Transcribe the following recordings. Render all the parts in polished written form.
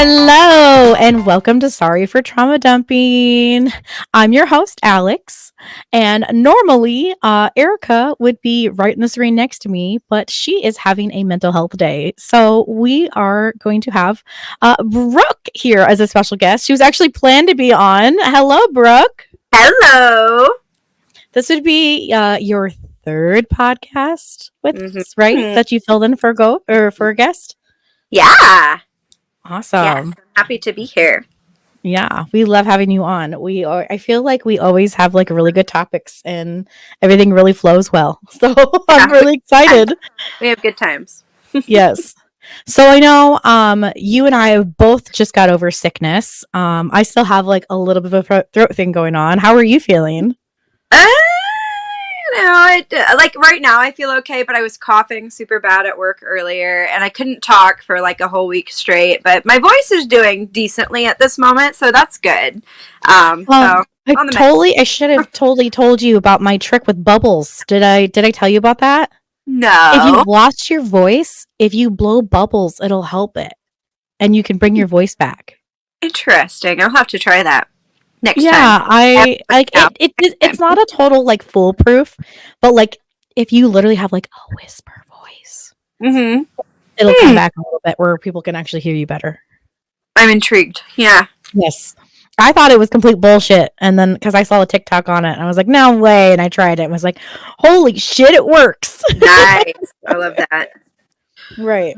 Hello and welcome to Sorry for Trauma Dumping. I'm your host, Alex, and normally Erica would be right in the screen next to me, but she is having a mental health day. So we are going to have Brooke here as a special guest. She was actually planned to be on. Hello, Brooke. Hello. This would be your third podcast with us, right? Mhm. That you filled in for a guest. Yeah. Awesome. Yes. I'm happy to be here. Yeah, we love having you on. I feel like we always have like really good topics and everything really flows well. So I'm really excited. We have good times. Yes. So I know you and I both just got over sickness. I still have like a little bit of a throat thing going on. How are you feeling? Like right now I feel okay, but I was coughing super bad at work earlier and I couldn't talk for like a whole week straight, but my voice is doing decently at this moment, so that's good. I should have totally told you about my trick with bubbles. Did I tell you about that? No. If you've lost your voice, if you blow bubbles, it'll help it. And you can bring your voice back. Interesting. I'll have to try that next time. Yeah, it's not a total like foolproof, but like if you literally have like a whisper voice, it'll come back a little bit where people can actually hear you better. I'm intrigued. Yeah. Yes. I thought it was complete bullshit, and then because I saw a TikTok on it, and I was like, "No way!" And I tried it, and was like, "Holy shit, it works!" Nice. I love that. Right.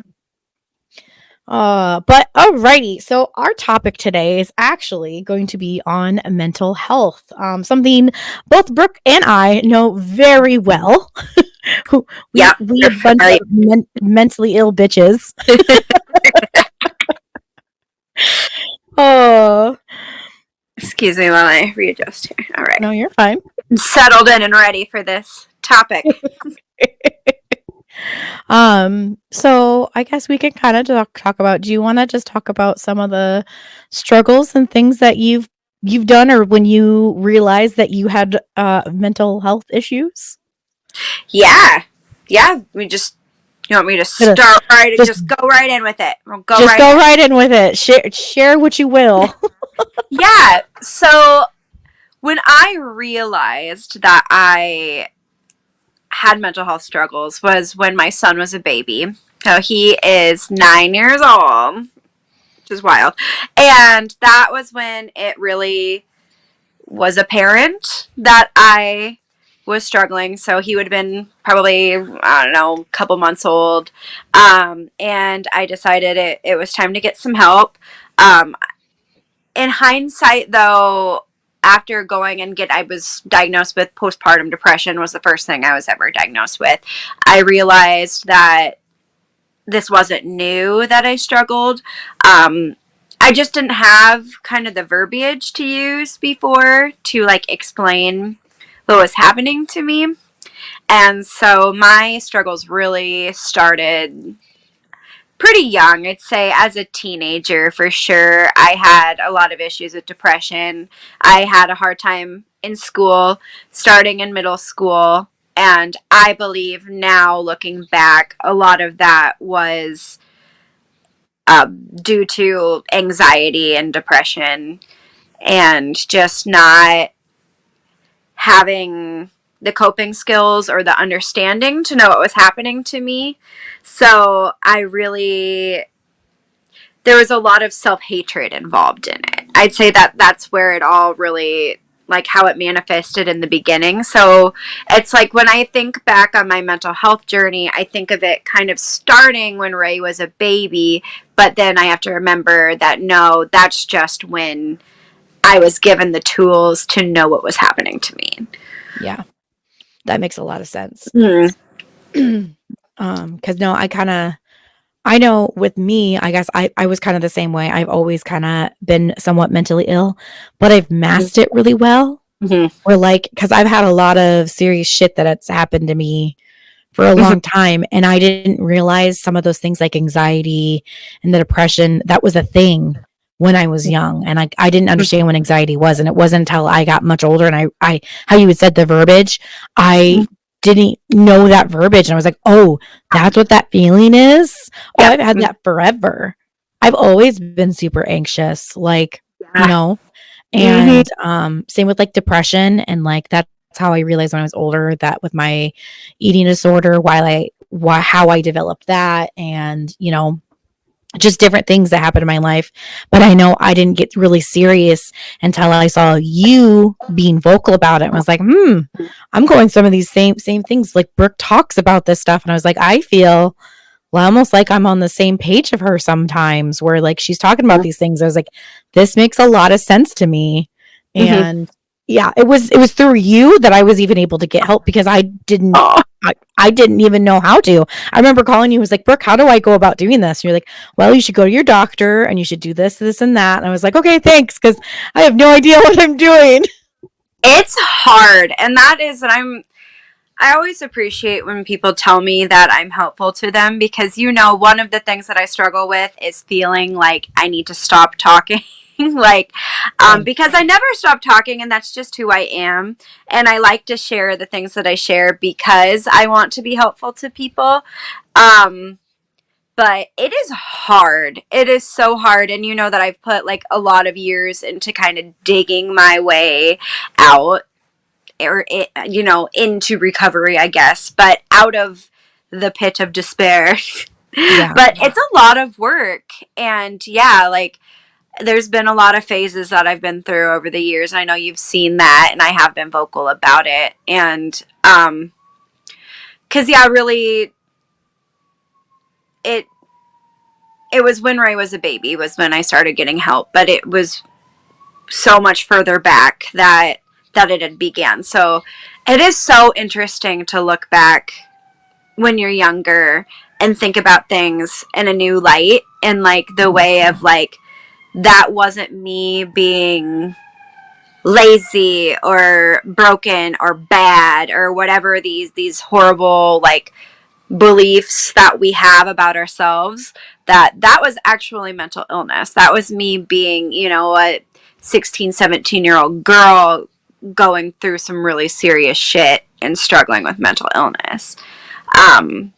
But alrighty. So our topic today is actually going to be on mental health. Something both Brooke and I know very well. we a bunch of mentally ill bitches. Oh. Excuse me while I readjust here. All right. No, you're fine. I'm settled in and ready for this topic. So I guess we can kind of talk about, do you want to just talk about some of the struggles and things that you've done, or when you realized that you had mental health issues? Yeah. You want me to start just go right in with it? Go right in with it. Share what you will. Yeah. So when I realized that I had mental health struggles was when my son was a baby. So he is 9 years old, which is wild. And that was when it really was apparent that I was struggling. So he would have been probably, I don't know, a couple months old. And I decided it was time to get some help. In hindsight, though, after going and I was diagnosed with postpartum depression, was the first thing I was ever diagnosed with. I realized that this wasn't new that I struggled. I just didn't have kind of the verbiage to use before to like explain what was happening to me. And so my struggles really started pretty young. I'd say as a teenager for sure. I had a lot of issues with depression. I had a hard time in school, starting in middle school. And I believe now, looking back, a lot of that was due to anxiety and depression and just not having the coping skills or the understanding to know what was happening to me. So there was a lot of self-hatred involved in it. I'd say that's where it all really, like how it manifested in the beginning. So it's like when I think back on my mental health journey, I think of it kind of starting when Ray was a baby, but then I have to remember that no, that's just when I was given the tools to know what was happening to me. Yeah. That makes a lot of sense. Mm-hmm. Because no, I know with me, I guess I was kind of the same way. I've always kind of been somewhat mentally ill, but I've masked it really well. Or like, because I've had a lot of serious shit that's happened to me for a long time, and I didn't realize some of those things like anxiety and the depression, that was a thing when I was young, and I didn't understand what anxiety was, and it wasn't until I got much older and I how you had said the verbiage, I didn't know that verbiage, and I was like, oh, that's what that feeling is. Oh, I've had that forever. I've always been super anxious, like, you Yeah. know, Hmm. and same with like depression, and like that's how I realized when I was older that with my eating disorder, why how I developed that, and just different things that happened in my life. But I know I didn't get really serious until I saw you being vocal about it. And I was like, I'm going some of these same things. Like Brooke talks about this stuff, and I was like, I feel almost like I'm on the same page of her sometimes, where like she's talking about these things. I was like, this makes a lot of sense to me. Hmm. And yeah, it was through you that I was even able to get help, because Oh, I didn't even know how to. I remember calling you, was like, Brooke, how do I go about doing this? And you're like, well, you should go to your doctor and you should do this, and that. And I was like, okay, thanks, because I have no idea what I'm doing. it's hard, and that is, and I always appreciate when people tell me that I'm helpful to them, because one of the things that I struggle with is feeling like I need to stop talking. Like, Same. because I never stop talking, and that's just who I am. And I like to share the things that I share because I want to be helpful to people. Um, but it is hard. It is so hard. And that I've put like a lot of years into kind of digging my way out, or into recovery, I guess, but out of the pit of despair. Yeah. But it's a lot of work. And yeah, like there's been a lot of phases that I've been through over the years. I know you've seen that, and I have been vocal about it. And cuz yeah, really it it was when Ray was a baby was when I started getting help, but it was so much further back that it had began. So it is so interesting to look back when you're younger and think about things in a new light, and like the way of like that wasn't me being lazy or broken or bad or whatever these horrible like beliefs that we have about ourselves, that was actually mental illness. That was me being a 16, 17-year-old girl going through some really serious shit and struggling with mental illness. um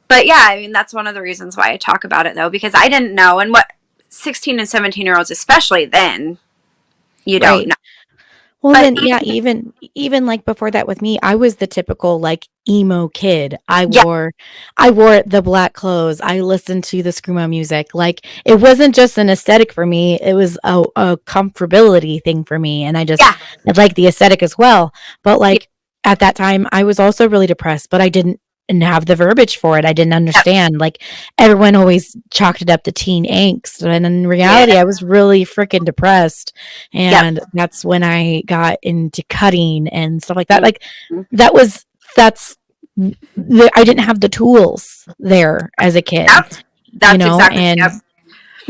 but yeah, I mean, that's one of the reasons why I talk about it, though, because I didn't know. And what 16 and 17-year-olds, especially then, you don't Right. know. Well, But then, yeah, even like before that with me, I was the typical like emo kid. yeah, I wore the black clothes. I listened to the screamo music. Like it wasn't just an aesthetic for me; it was a comfortability thing for me, and yeah, I like the aesthetic as well. But yeah, like at that time, I was also really depressed, but I didn't have the verbiage for it. I didn't yep, understand. Like everyone always chalked it up to teen angst, and in reality, yeah, I was really freaking depressed. yep. And that's when I got into cutting and stuff like that. Like Mm-hmm. that was that's I didn't have the tools there as a kid, Yep. That's exactly, yep. and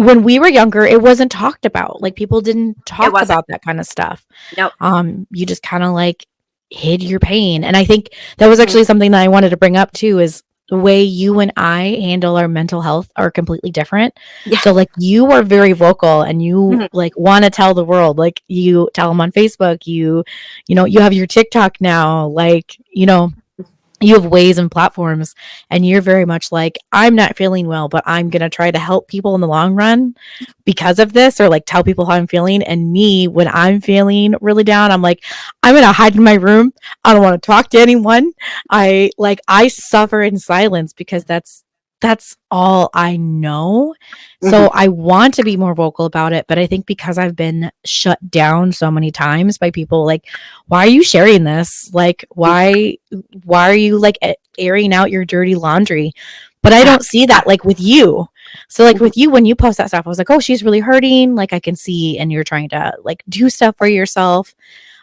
when we were younger, it wasn't talked about. Like people didn't It talk wasn't. about that kind of stuff. Nope. You just kind of like hid your pain. And I think that was Mm-hmm. actually something that I wanted to bring up too, is the way you and I handle our mental health are completely different. Yeah. So like you are very vocal and you Mm-hmm. like want to tell the world, like you tell them on Facebook, you have your TikTok now, like, you have ways and platforms, and you're very much like, I'm not feeling well, but I'm going to try to help people in the long run because of this, or like tell people how I'm feeling. And me, when I'm feeling really down, I'm like, I'm going to hide in my room. I don't want to talk to anyone. I suffer in silence because that's all I know. Mm-hmm. So I want to be more vocal about it, but I think because I've been shut down so many times by people like, why are you sharing this? Like, why are you like airing out your dirty laundry? But I don't see that like with you. So like Mm-hmm. with you, when you post that stuff, I was like, oh, she's really hurting. Like I can see, and you're trying to like do stuff for yourself.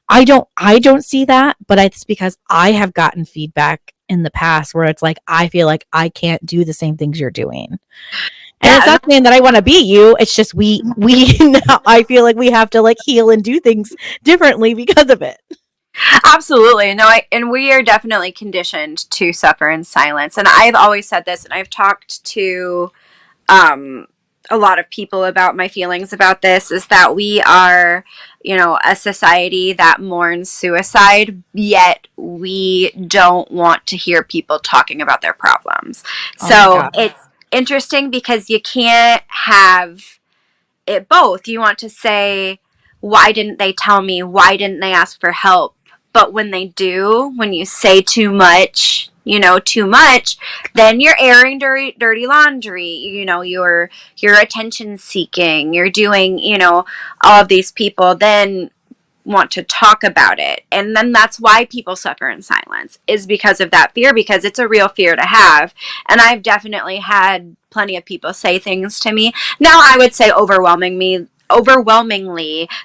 I don't see that, but it's because I have gotten feedback in the past where it's like I feel like I can't do the same things you're doing. And it's Yeah. not saying that I want to be you. It's just we now I feel like we have to like heal and do things differently because of it. Absolutely. No, and we are definitely conditioned to suffer in silence. And I've always said this, and I've talked to um, a lot of people about my feelings about this, is that we are, a society that mourns suicide, yet we don't want to hear people talking about their problems. Oh my So god. interesting because you can't have it both. You want to say, why didn't they tell me? Why didn't they ask for help? But when they do, when you say too much, too much, then you're airing dirty laundry. You're attention seeking. You're doing, all of these people then want to talk about it. And then that's why people suffer in silence, is because of that fear, because it's a real fear to have. And I've definitely had plenty of people say things to me. Now I would say overwhelmingly,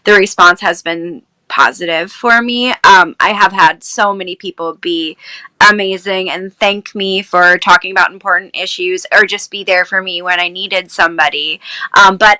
the response has been positive for me. I have had so many people be amazing and thank me for talking about important issues, or just be there for me when I needed somebody. But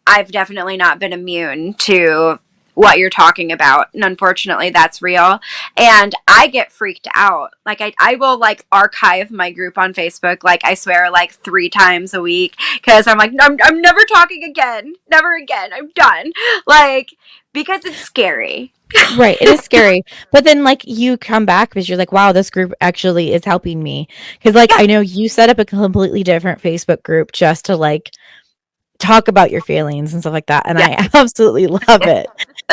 I've definitely not been immune to what you're talking about, and unfortunately that's real. And I get freaked out. Like I will like archive my group on Facebook, like I swear, like 3 times a week, because I'm like, I'm never talking again, never again, I'm done, like, because it's scary. Right, it is scary, but then, like, you come back because you're like, "Wow, this group actually is helping me." Because, like, Yeah, I know you set up a completely different Facebook group just to, like, talk about your feelings and stuff like that, and yeah, I absolutely love it.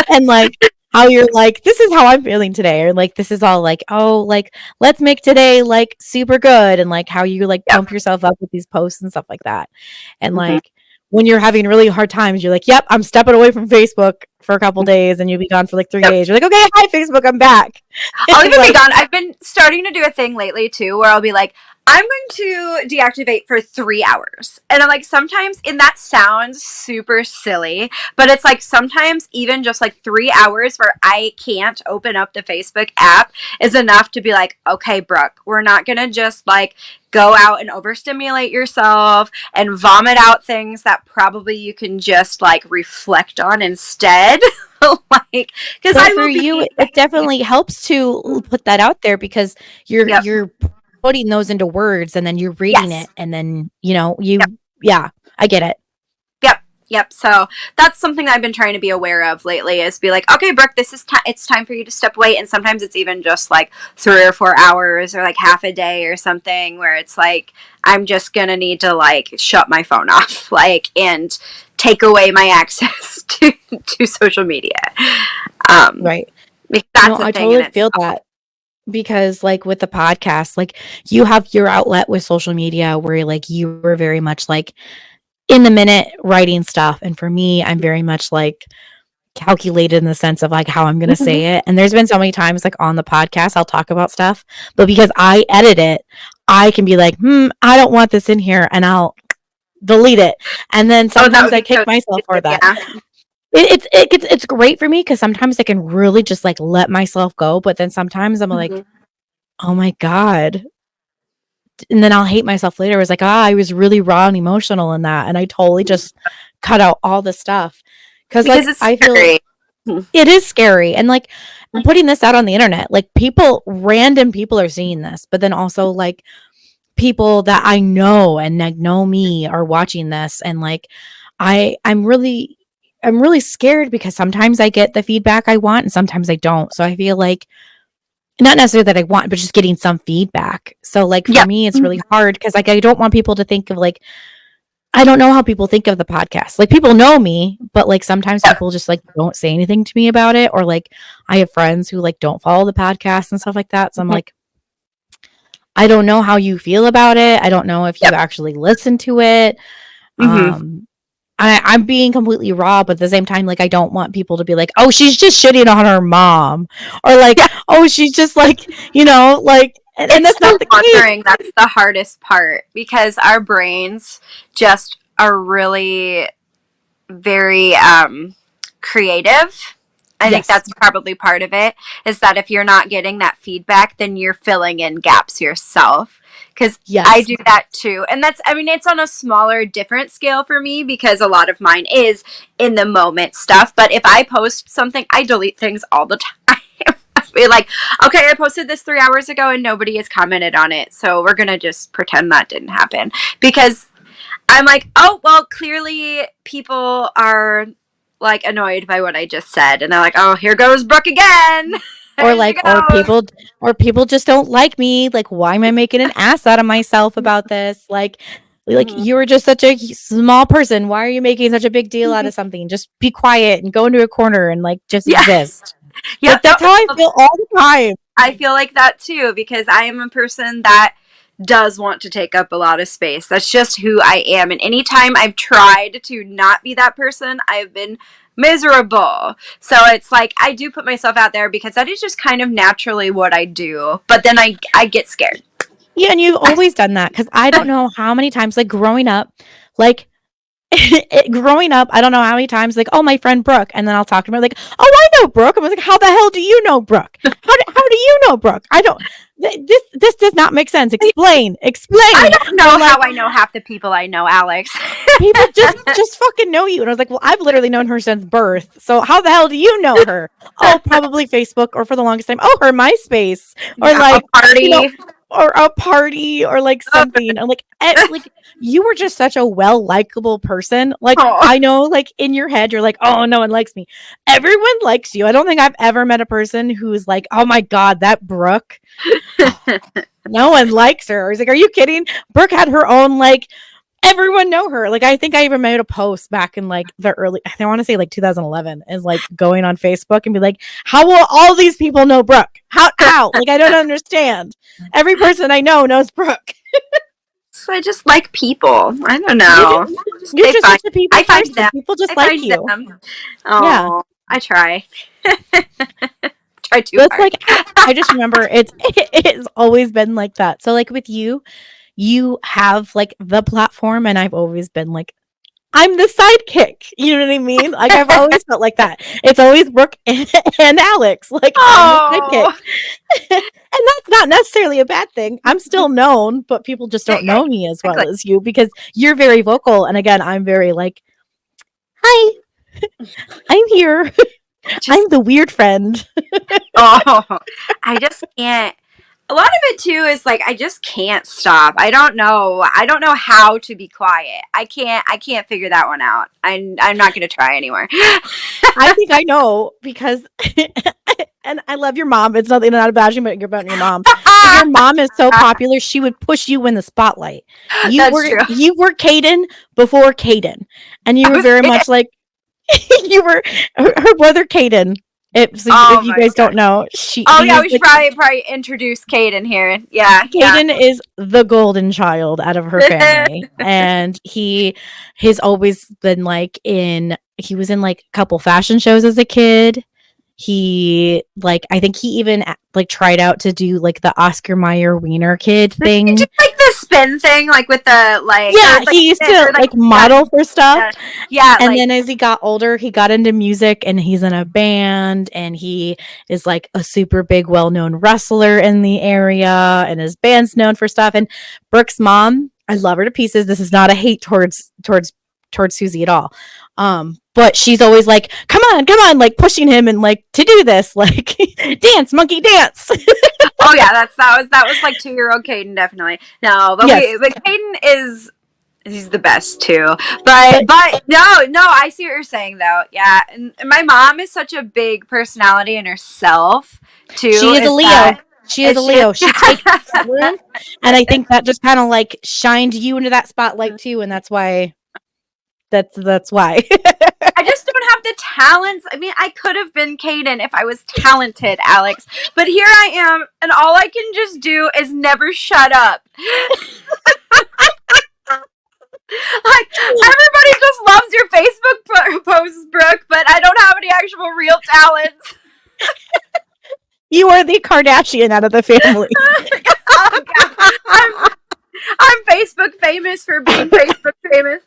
And, like, how you're like, "This is how I'm feeling today," or, like, this is all like, "Oh, like, let's make today, like, super good," and, like, how you, like, yep. pump yourself up with these posts and stuff like that. And, Mm-hmm. like, when you're having really hard times, you're like, "Yep, I'm stepping away from Facebook for a couple days," and you'll be gone for, like, 3 Yep. days. You're like, "Okay, hi, Facebook, I'm back." I'll And, even be like gone. I've been starting to do a thing lately too, where I'll be like, I'm going to deactivate for 3 hours. And I'm like, sometimes, and that sounds super silly, but it's like sometimes even just like 3 hours where I can't open up the Facebook app is enough to be like, okay, Brooke, we're not going to just like go out and overstimulate yourself and vomit out things that probably you can just like reflect on instead. Like, because but I for will you, be, it definitely helps to put that out there because yep, you're putting those into words and then you're reading it yes. and then, you yeah, I get it. Yep. Yep. So that's something I've been trying to be aware of lately, is be like, okay, Brooke, this is it's time for you to step away. And sometimes it's even just like 3 or 4 hours or like half a day or something, where it's like, I'm just going to need to like shut my phone off, like, and take away my access to social media. Um, Right. because No, that's a I thing in totally feel itself. that because, like, with the podcast, like, you have your outlet with social media where, like, you were very much, like, in the minute writing stuff, and for me, I'm very much, like, calculated in the sense of, like, how I'm gonna Mm-hmm. say it, and there's been so many times, like, on the podcast, I'll talk about stuff, but because I edit it, I can be like, I don't want this in here," and I'll delete it, and then Oh, that sometimes would I be kick so myself for stupid. that. Yeah. It's great for me because sometimes I can really just, like, let myself go, but then sometimes I'm like, Mm-hmm. "Oh my god," and then I'll hate myself later. It was like, I was really raw and emotional in that, and I totally just cut out all the stuff because, Because like, it's I feel scary. Mm-hmm. it is scary, and, like, putting this out on the internet, like, random people are seeing this, but then also, like, people that I know and, like, know me are watching this, and, like, I'm really scared because sometimes I get the feedback I want and sometimes I don't, so I feel like not necessarily that I want, but just getting some feedback. So, like, for Yep. me, it's really hard because, like, I don't want people to think of, like I don't know how people think of the podcast. Like, people know me, but, like, sometimes Yep. people just, like, don't say anything to me about it, or, like, I have friends who, like, don't follow the podcast and stuff like that, so I'm Mm-hmm. like, "I don't know how you feel about it. I don't know if you Yep. actually listen to it." Mm-hmm. Um, I'm being completely raw, but at the same time, like, I don't want people to be like, "Oh, she's just shitting on her mom," or like, Yeah. "Oh, she's just like," like, and It's that's not the the case. wondering that's the hardest part, because our brains just are really very creative. I think Yes. that's probably part of it, is that if you're not getting that feedback, then you're filling in gaps yourself. Because I Yes. do that too. And that's, I mean, it's on a smaller, different scale for me, because a lot of mine is in the moment stuff. But if I post something, I delete things all the time. Be like, okay, I posted this 3 hours ago and nobody has commented on it. So we're going to just pretend that didn't happen. Because I'm like, oh, well, clearly people are like annoyed by what I just said. And they're like, oh, here goes Brooke again. Or There she like, goes. or people just don't like me. Like, why am I making an ass out of myself about this? Like, Like, you were just such a small person. Why are you making such a big deal out of something? Just be quiet and go into a corner and like just Yeah. exist. Yep. Like, that's how I feel all the time. I feel like that too because I am a person that does want to take up a lot of space. That's just who I am. And anytime I've tried to not be that person, I've been miserable. So it's like I do put myself out there because that is just kind of naturally what I do. But then I get scared. Yeah, and you've always done that because I don't know how many times, like growing up, like growing up, I don't know how many times, like, oh, my friend Brooke, and then I'll talk to her like, oh, I know Brooke. I was like, how the hell do you know Brooke? How do you know Brooke? I don't. This does not make sense. Explain. I don't know like, how I know half the people I know, Alex. people just fucking know you. And I was like, well, I've literally known her since birth. So how the hell do you know her? Oh, probably Facebook, or for the longest time, oh, her MySpace, or like a party. You know, or a party, or like something. And like you were just such a likable person. Like, I know, like in your head, you're like, oh, no one likes me. Everyone likes you. I don't think I've ever met a person who's like, oh my God, that Brooke. No one likes her. I was like, are you kidding? Brooke had her own, like, everyone know her. Like, I think I even made a post back in like the early, I want to say like 2011, is like going on Facebook and be like, how will all these people know Brooke? How? Like, I don't understand. Every person I know knows Brooke. So I just like people. I don't know. You're just such a people I find person. them. People just like you. Them. Oh, yeah. I try. Try too But hard. like, I just remember it's always been like that. So like with you have like the platform, and I've always been like, I'm the sidekick. You know what I mean? Like, I've always felt like that. It's always Brooke and Alex. Like, I'm the sidekick. And that's not necessarily a bad thing. I'm still known, but people just don't know me as well as you because you're very vocal. And again, I'm very like, hi, I'm here. I'm the weird friend. Oh, I just can't. A lot of it too is like I just can't stop. I don't know. I don't know how to be quiet. I can't figure that one out. I'm not going to try anymore. I think I know because and I love your mom. It's nothing, not bashing about your mom. But your mom is so popular, she would push you in the spotlight. You were Caden before Caden. And you were very much like you were her brother Caden. If you guys don't know, we should probably introduce Caden here. Yeah, Caden is the golden child out of her family, and he's always been like he was in like a couple fashion shows as a kid. He like I think he even like tried out to do like the Oscar Mayer Wiener Kid thing. He did, like the spin thing, like with the like. Yeah, he used to like model for stuff. Yeah, and then as he got older, he got into music, and he's in a band, and he is like a super big, well-known wrestler in the area, and his band's known for stuff. And Brooke's mom, I love her to pieces. This is not a hate towards Susie at all. But she's always like, come on, like pushing him and like to do this, like dance, monkey dance. Oh yeah, that was like 2-year-old Caden, definitely. No, but but Caden he's the best too. But no, I see what you're saying though. Yeah, and my mom is such a big personality in herself too. She is a Leo. She is a Leo. She takes that room, and I think that just kind of like shined you into that spotlight too, and that's why. That's why. I just don't have the talents. I mean, I could have been Caden if I was talented, Alex. But here I am, and all I can just do is never shut up. Like, everybody just loves your Facebook posts, Brooke, but I don't have any actual real talents. You are the Kardashian out of the family. Oh, God. I'm Facebook famous for being Facebook famous.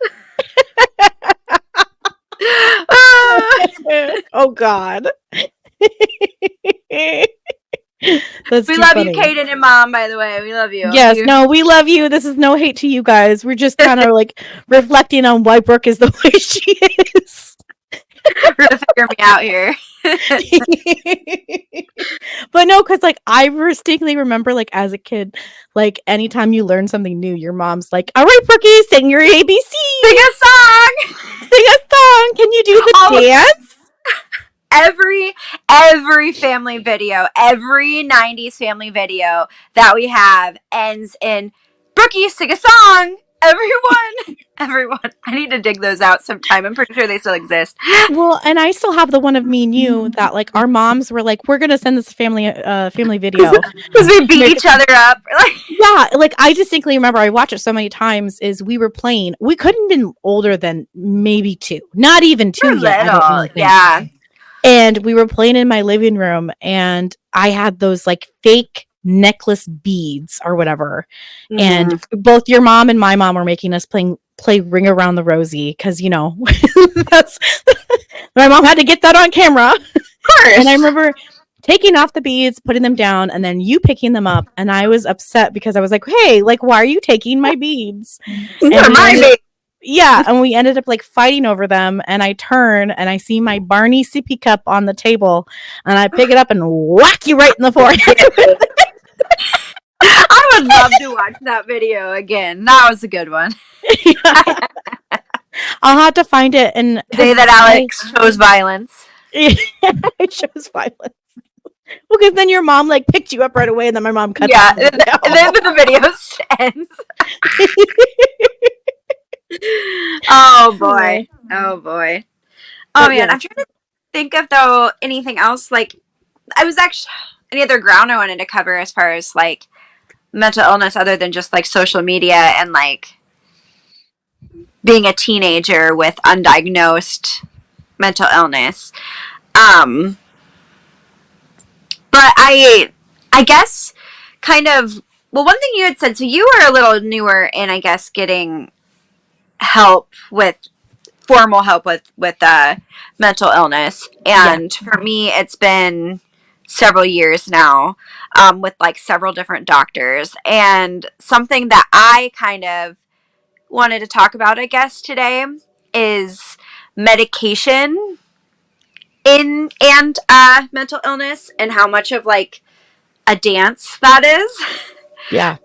Oh God. We love you, Caden and Mom, by the way. We love you. Yes, no, we love you. This is no hate to you guys. We're just kind of like reflecting on why Brooke is the way she is. We're gonna figure me out here. But no, because like I distinctly remember like as a kid, like anytime you learn something new, your mom's like, all right, Brookie, sing your ABC. Sing a song. Sing a song. Can you do the dance? Every family video, every 90s family video that we have ends in Brookie, sing a song. Everyone. I need to dig those out sometime. I'm pretty sure they still exist. Well, and I still have the one of me and you that like our moms were like, we're gonna send this family video. Because we beat each other up. Yeah, like I distinctly remember I watched it so many times is we were playing. We couldn't have been older than maybe 2. Not even 2 yet, I don't really think. Yeah. And we were playing in my living room and I had those like fake necklace beads or whatever. And both your mom and my mom were making us play Ring Around the Rosie because that's my mom had to get that on camera. Of course. And I remember taking off the beads, putting them down, and then you picking them up. And I was upset because I was like, hey, like, why are you taking my beads? They're my beads. Yeah, and we ended up like fighting over them. And I turn and I see my Barney sippy cup on the table, and I pick it up and whack you right in the forehead. I would love to watch that video again. That was a good one. Yeah. I'll have to find it. And the day that Alex chose violence. Yeah, I chose violence. Well, because then your mom like picked you up right away, and then my mom cut. Yeah, and then the video ends. Oh boy! Oh boy! Oh man! I'm trying to think of though anything else. Like, I was actually any other ground I wanted to cover as far as like mental illness, other than just like social media and like being a teenager with undiagnosed mental illness. But I guess kind of, well, one thing you had said, so you were a little newer in, I guess, getting help with formal help with mental illness. And for me, it's been several years now, with like several different doctors. And something that I kind of wanted to talk about, I guess, today is medication in and mental illness and how much of like a dance that is. Yeah.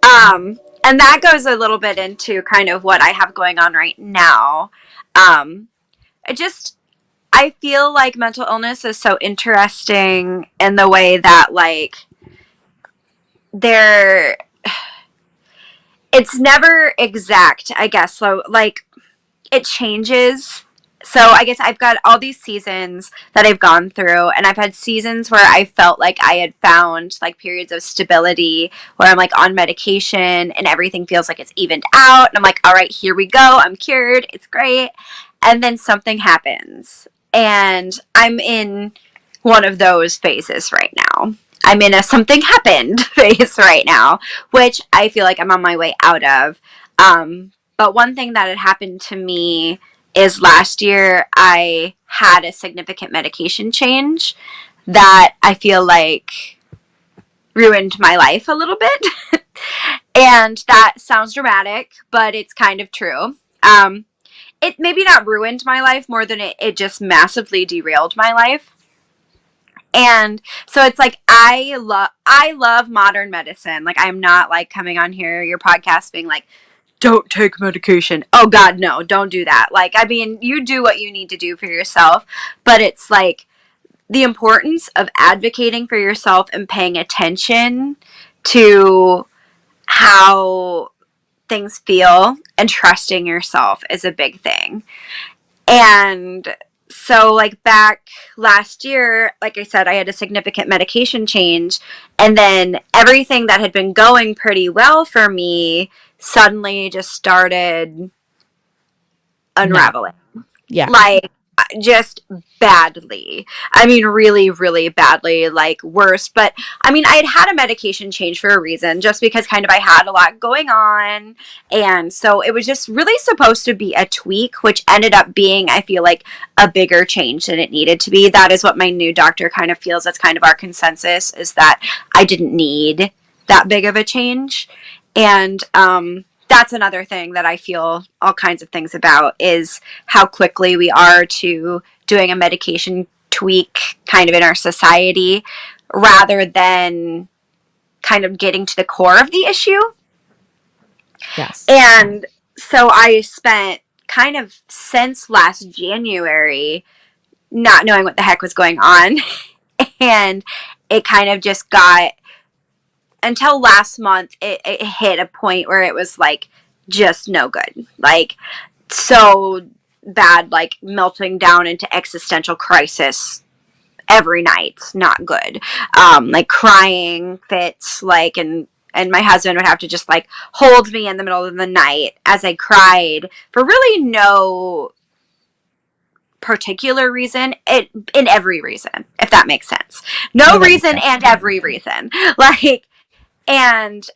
And that goes a little bit into kind of what I have going on right now. I feel like mental illness is so interesting in the way that like it's never exact, I guess. So like it changes. So I guess I've got all these seasons that I've gone through, and I've had seasons where I felt like I had found like periods of stability where I'm like on medication and everything feels like it's evened out. And I'm like, all right, here we go. I'm cured. It's great. And then something happens. And I'm in one of those phases right now. I'm in a something happened phase right now, which I feel like I'm on my way out of. But one thing that had happened to me is last year I had a significant medication change that I feel like ruined my life a little bit. And that sounds dramatic, but it's kind of true. It maybe not ruined my life more than it just massively derailed my life. And so it's like I love modern medicine. Like I'm not like coming on here your podcast being like, don't take medication. Oh God, no, don't do that. Like, I mean, you do what you need to do for yourself, but it's like the importance of advocating for yourself and paying attention to how things feel and trusting yourself is a big thing. And so like back last year, like I said, I had a significant medication change, and then everything that had been going pretty well for me suddenly just started unraveling. Yeah. Like just badly. I mean, really, really badly, like worse. But I mean, I had a medication change for a reason, just because kind of I had a lot going on. And so it was just really supposed to be a tweak, which ended up being, I feel like, a bigger change than it needed to be. That is what my new doctor kind of feels. That's kind of our consensus, is that I didn't need that big of a change. And that's another thing that I feel all kinds of things about, is how quickly we are to doing a medication tweak kind of in our society rather than kind of getting to the core of the issue. Yes. And so I spent kind of since last January not knowing what the heck was going on. And it kind of just got, until last month, it hit a point where it was like just no good. Like, so bad, like melting down into existential crisis every night. Not good. Like crying fits, like, and my husband would have to just like hold me in the middle of the night as I cried for really no particular reason, it in every reason, if that makes sense. No No, that makes reason sense. and every reason. Like, and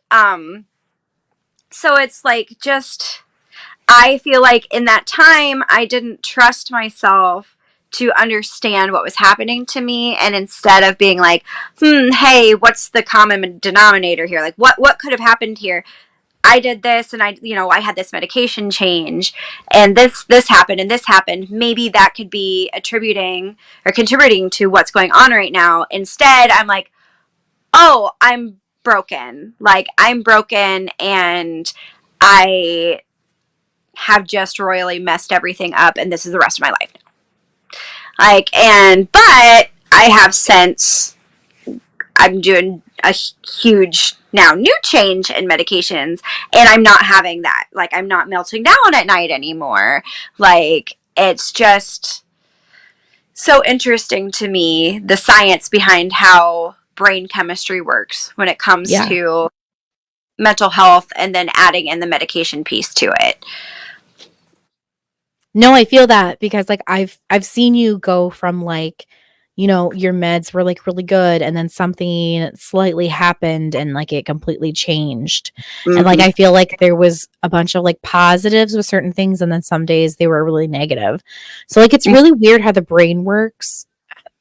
so it's like, just, I feel like in that time I didn't trust myself to understand what was happening to me, and instead of being like, hey, what's the common denominator here, like what could have happened here, I did this, and I had this medication change, and this happened, and this happened. Maybe that could be attributing or contributing to what's going on right now. Instead, I'm like, oh, I'm broken. Like, I'm broken, and I have just royally messed everything up, and this is the rest of my life now. Like, but I have since, I'm doing a huge now new change in medications, and I'm not having that. Like, I'm not melting down at night anymore. Like, it's just so interesting to me, the science behind how brain chemistry works when it comes Yeah. to mental health, and then adding in the medication piece to it. No, I feel that because like I've seen you go from like, your meds were like really good and then something slightly happened and like it completely changed. And like Mm-hmm. I feel like there was a bunch of like positives with certain things and then some days they were really negative. So like it's really weird how the brain works.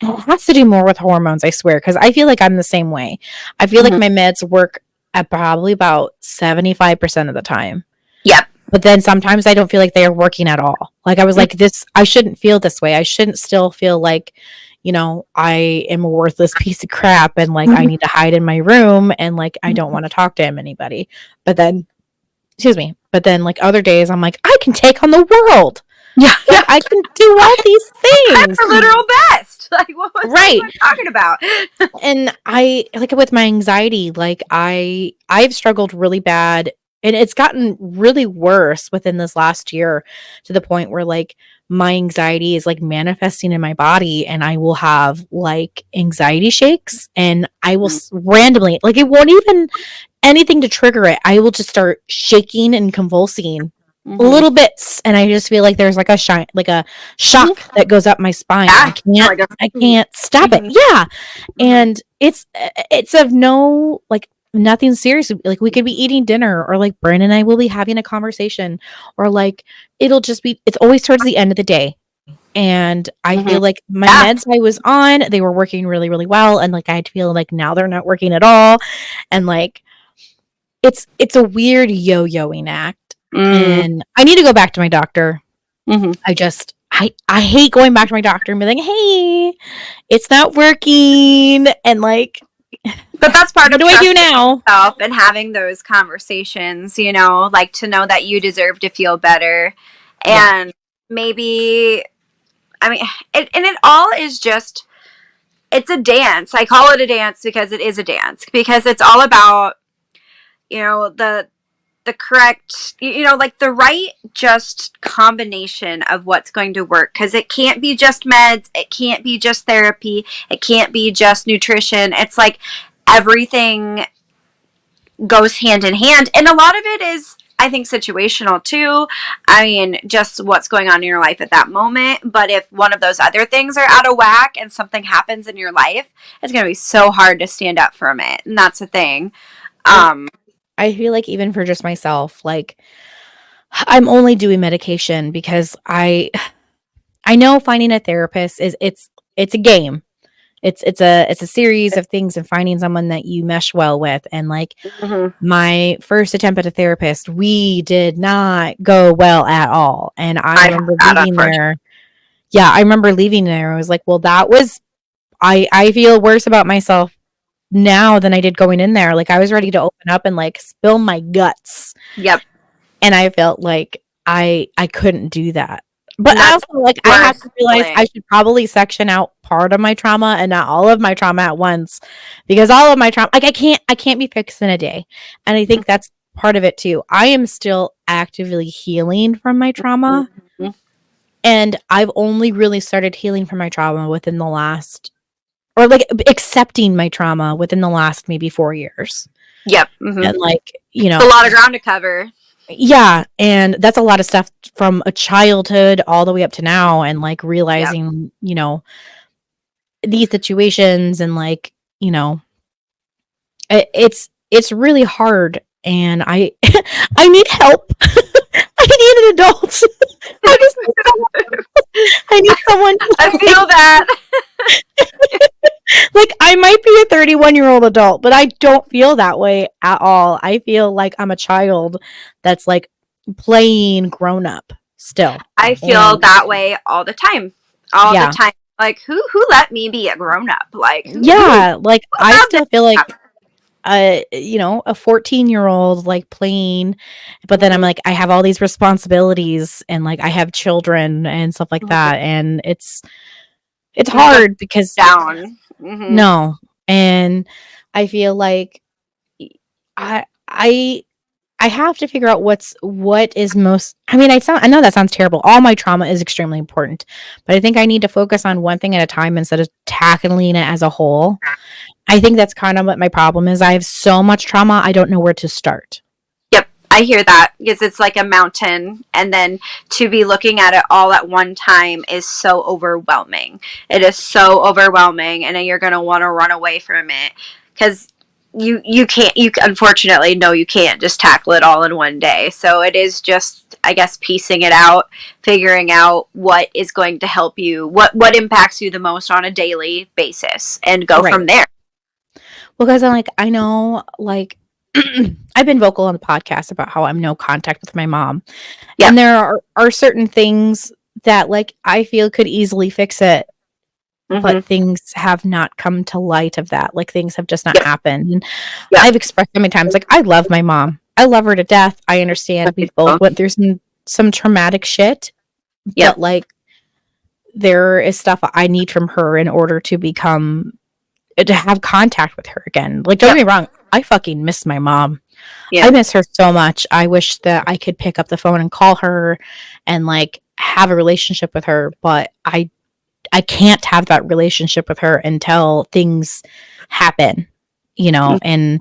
It has to do more with hormones, I swear, because I feel like I'm the same way. I feel like Mm-hmm. my meds work at probably about 75% of the time. Yep. But then sometimes I don't feel like they are working at all. Like I was like, I shouldn't feel this way. I shouldn't still feel like, I am a worthless piece of crap and like I Mm-hmm. need to hide in my room and like I don't want to talk to anybody. But then, excuse me, but then like other days I'm like, I can take on the world. Yeah. Like Yeah. I can do all these I'm things. the literal best. Like, what are Right. you talking about? And I like with my anxiety, like I've struggled really bad and it's gotten really worse within this last year to the point where like my anxiety is like manifesting in my body and I will have like anxiety shakes and I will randomly like it won't even anything to trigger it. I will just start shaking and convulsing Mm-hmm. little bits and I just feel like there's like a shock that goes up my spine and Yeah. Like a, I can't stop it. mm-hmm. Yeah. Mm-hmm. And it's of no like nothing serious. Like we could be eating dinner or like Brandon and I will be having a conversation or like it's always towards the end of the day. And I Mm-hmm. feel like my Yeah. meds I was on, they were working really, really well. And like I feel like now they're not working at all. And like it's a weird yo-yoing act. Mm-hmm. And I need to go back to my doctor. Mm-hmm. I hate going back to my doctor and being like, hey, it's not working. And like, But that's part what of do I do trusting now? yourself and having those conversations, like to know that you deserve to feel better. Yeah. And maybe, I mean, it all is just, it's a dance. I call it a dance because it is a dance, because it's all about, the correct, like the right just combination of what's going to work, because it can't be just meds, it can't be just therapy, it can't be just nutrition. It's like everything goes hand in hand, and a lot of it is, I think, situational too. I mean, just what's going on in your life at that moment. But if one of those other things are out of whack and something happens in your life, it's going to be so hard to stand up from it, and that's the thing. And um I feel like even for just myself, like I'm only doing medication because I know finding a therapist it's a game. It's a series of things and finding someone that you mesh well with. And like mhm. my first attempt at a therapist, we did not go well at all. And I I have remember that, leaving unfortunately. there. Yeah, I remember leaving there. I was like, well, that was I feel worse about myself now than I did going in there. Like I was ready to open up and like spill my guts. Yep. And I felt like I couldn't do that. But And I that's also like I had worst to realize feeling. I should probably section out part of my trauma and not all of my trauma at once because all of my trauma like I can't be fixed in a day. And I think that's part of it too. I am still actively healing from my trauma. Mm-hmm. And I've only really started healing from my trauma within the last, or like accepting my trauma within the last maybe 4 years. Yep. Mm-hmm. And like, you know, it's a lot of ground to cover. Yeah. And that's a lot of stuff from a childhood all the way up to now. And like realizing, you know, these situations and like, you know, it's really hard. And I, I need help. I need an adult. I just need someone. I need someone. I feel that. Like, I might be a 31-year-old adult, but I don't feel that way at all. I feel like I'm a child that's like playing grown up still. I feel that way all the time. All the time. Like, who let me be a grown up? Like, like I still feel like you know, a 14-year-old like playing, but then I'm like, I have all these responsibilities and like I have children and stuff like that, and it's hard because down. No. And I feel like I have to figure out what is most. I mean, I know that sounds terrible. All my trauma is extremely important, but I think I need to focus on one thing at a time instead of tackling it as a whole. I think that's kind of what my problem is. I have so much trauma, I don't know where to start. Yep, I hear that, because it's like a mountain, and then to be looking at it all at one time is so overwhelming. It is so overwhelming, and then you're going to want to run away from it, because you can't, you unfortunately, no, you can't just tackle it all in one day. So it is just, I guess, piecing it out, figuring out what is going to help you, what impacts you the most on a daily basis, and go from there. Well, because I'm like, I know, like, I've been vocal on the podcast about how I'm no contact with my mom. Yep. And there are certain things that, like, I feel could easily fix it, but things have not come to light of that. Like, things have just not happened. And I've expressed so many times, like, I love my mom. I love her to death. I understand. We both went through some traumatic shit. But, like, there is stuff I need from her in order to have contact with her again. Like, don't get me wrong, I fucking miss my mom. I miss her so much. I wish that I could pick up the phone and call her and like have a relationship with her, but I can't have that relationship with her until things happen, you know. And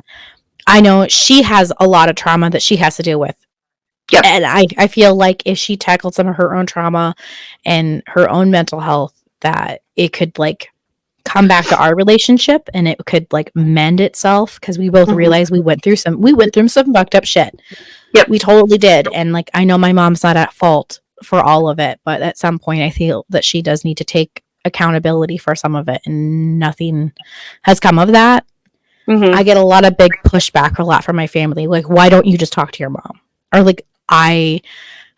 I know she has a lot of trauma that she has to deal with. And I feel like if she tackled some of her own trauma and her own mental health, that it could like come back to our relationship and it could like mend itself, because we both realized we went through some fucked up shit. We totally did. And like, I know my mom's not at fault for all of it, but at some point I feel that she does need to take accountability for some of it, and nothing has come of that. I get a lot of big pushback a lot from my family, like, why don't you just talk to your mom? Or like, I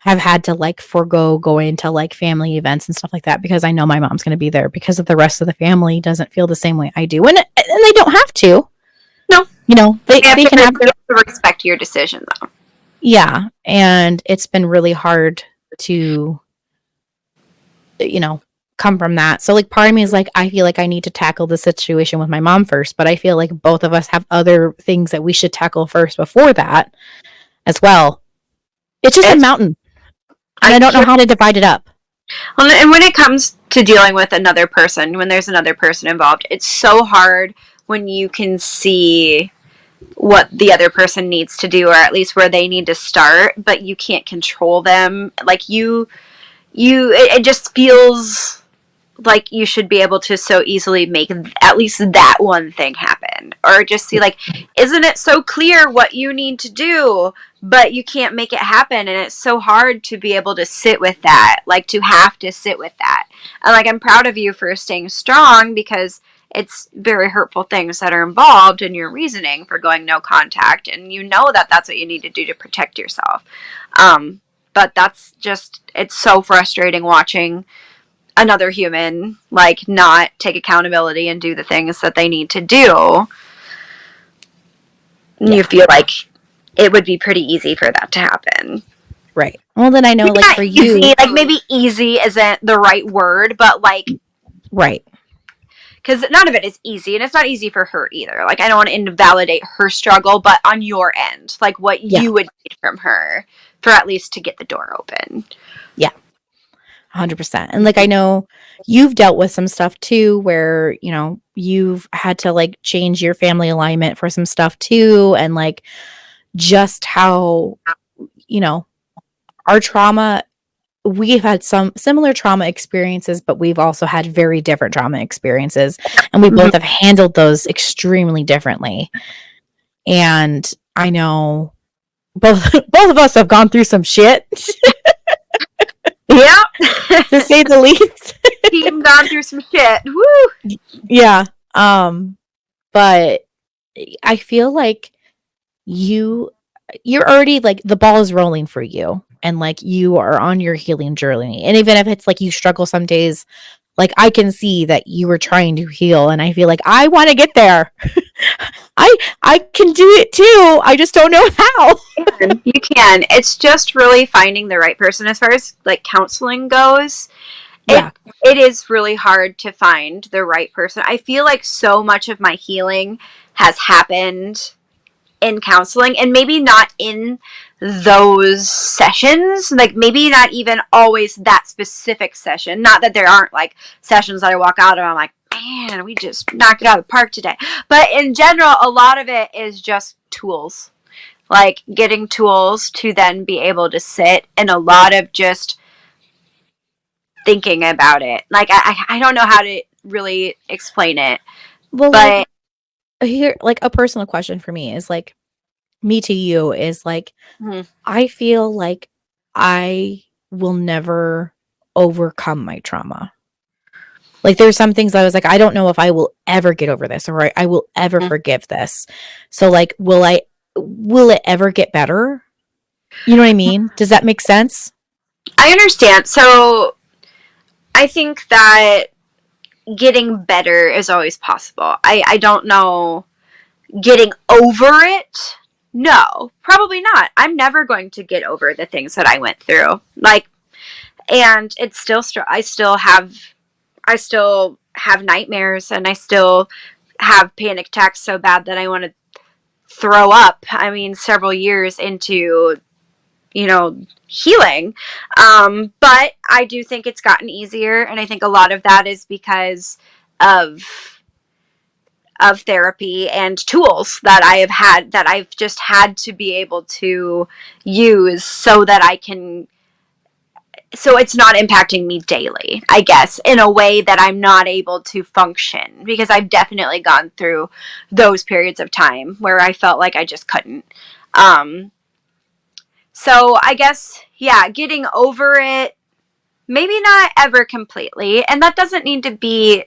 have had to like forego going to like family events and stuff like that because I know my mom's going to be there, because of the rest of the family doesn't feel the same way I do. And they don't have to. No. You know, they can have to respect your decision though. Yeah. And it's been really hard to, you know, come from that. So like, part of me is like, I feel like I need to tackle the situation with my mom first, but I feel like both of us have other things that we should tackle first before that as well. It's just a mountain. And I don't know how to divide it up. Well, and when it comes to dealing with another person, when there's another person involved, it's so hard when you can see what the other person needs to do, or at least where they need to start, but you can't control them. Like it just feels like you should be able to so easily make at least that one thing happen, or just see like, isn't it so clear what you need to do, but you can't make it happen. And it's so hard to be able to sit with that, like to have to sit with that. And like, I'm proud of you for staying strong, because it's very hurtful things that are involved in your reasoning for going no contact, and you know that that's what you need to do to protect yourself. But that's just, it's so frustrating watching another human like not take accountability and do the things that they need to do. You feel like it would be pretty easy for that to happen. Right. Well, then I know, like, for you, like, maybe easy isn't the right word, but like, right. because none of it is easy, and it's not easy for her either. Like, I don't want to invalidate her struggle, but on your end, like what Yeah. you would need from her for at least to get the door open. Yeah. 100%. And like, I know you've dealt with some stuff too, where, you know, you've had to like change your family alignment for some stuff too. And like, just how, you know, our trauma, we've had some similar trauma experiences, but we've also had very different trauma experiences. And we both have handled those extremely differently. And I know both of us have gone through some shit. Yeah. To say the least. Team gone through some shit. Woo! Yeah. But I feel like you're already like the ball is rolling for you, and like you are on your healing journey. And even if it's like you struggle some days, like I can see that you were trying to heal, and I feel like I want to get there. I can do it too. I just don't know how. You can. It's just really finding the right person. As far as like counseling goes, Yeah. it is really hard to find the right person. I feel like so much of my healing has happened in counseling, and maybe not in those sessions, like maybe not even always that specific session. Not that there aren't like sessions that I walk out of, I'm like, man, we just knocked it out of the park today. But in general, a lot of it is just tools, like getting tools to then be able to sit, and a lot of just thinking about it. Like I don't know how to really explain it. Well, But like, here, like a personal question for me is like, me to you is like, I feel like I will never overcome my trauma. Like there's some things I was like, I don't know if I will ever get over this, or I will ever forgive this. So like, will it ever get better? You know what I mean? Does that make sense? I understand. So I think that getting better is always possible. I don't know. Getting over it? No, probably not. I'm never going to get over the things that I went through. Like, and it's still, I still have nightmares, and I still have panic attacks so bad that I want to throw up. I mean, several years into, healing. But I do think it's gotten easier, and I think a lot of that is because of therapy and tools that I have had, that I've just had to be able to use so that so it's not impacting me daily, I guess, in a way that I'm not able to function, because I've definitely gone through those periods of time where I felt like I just couldn't. So I guess, yeah, getting over it, maybe not ever completely, and that doesn't need to be.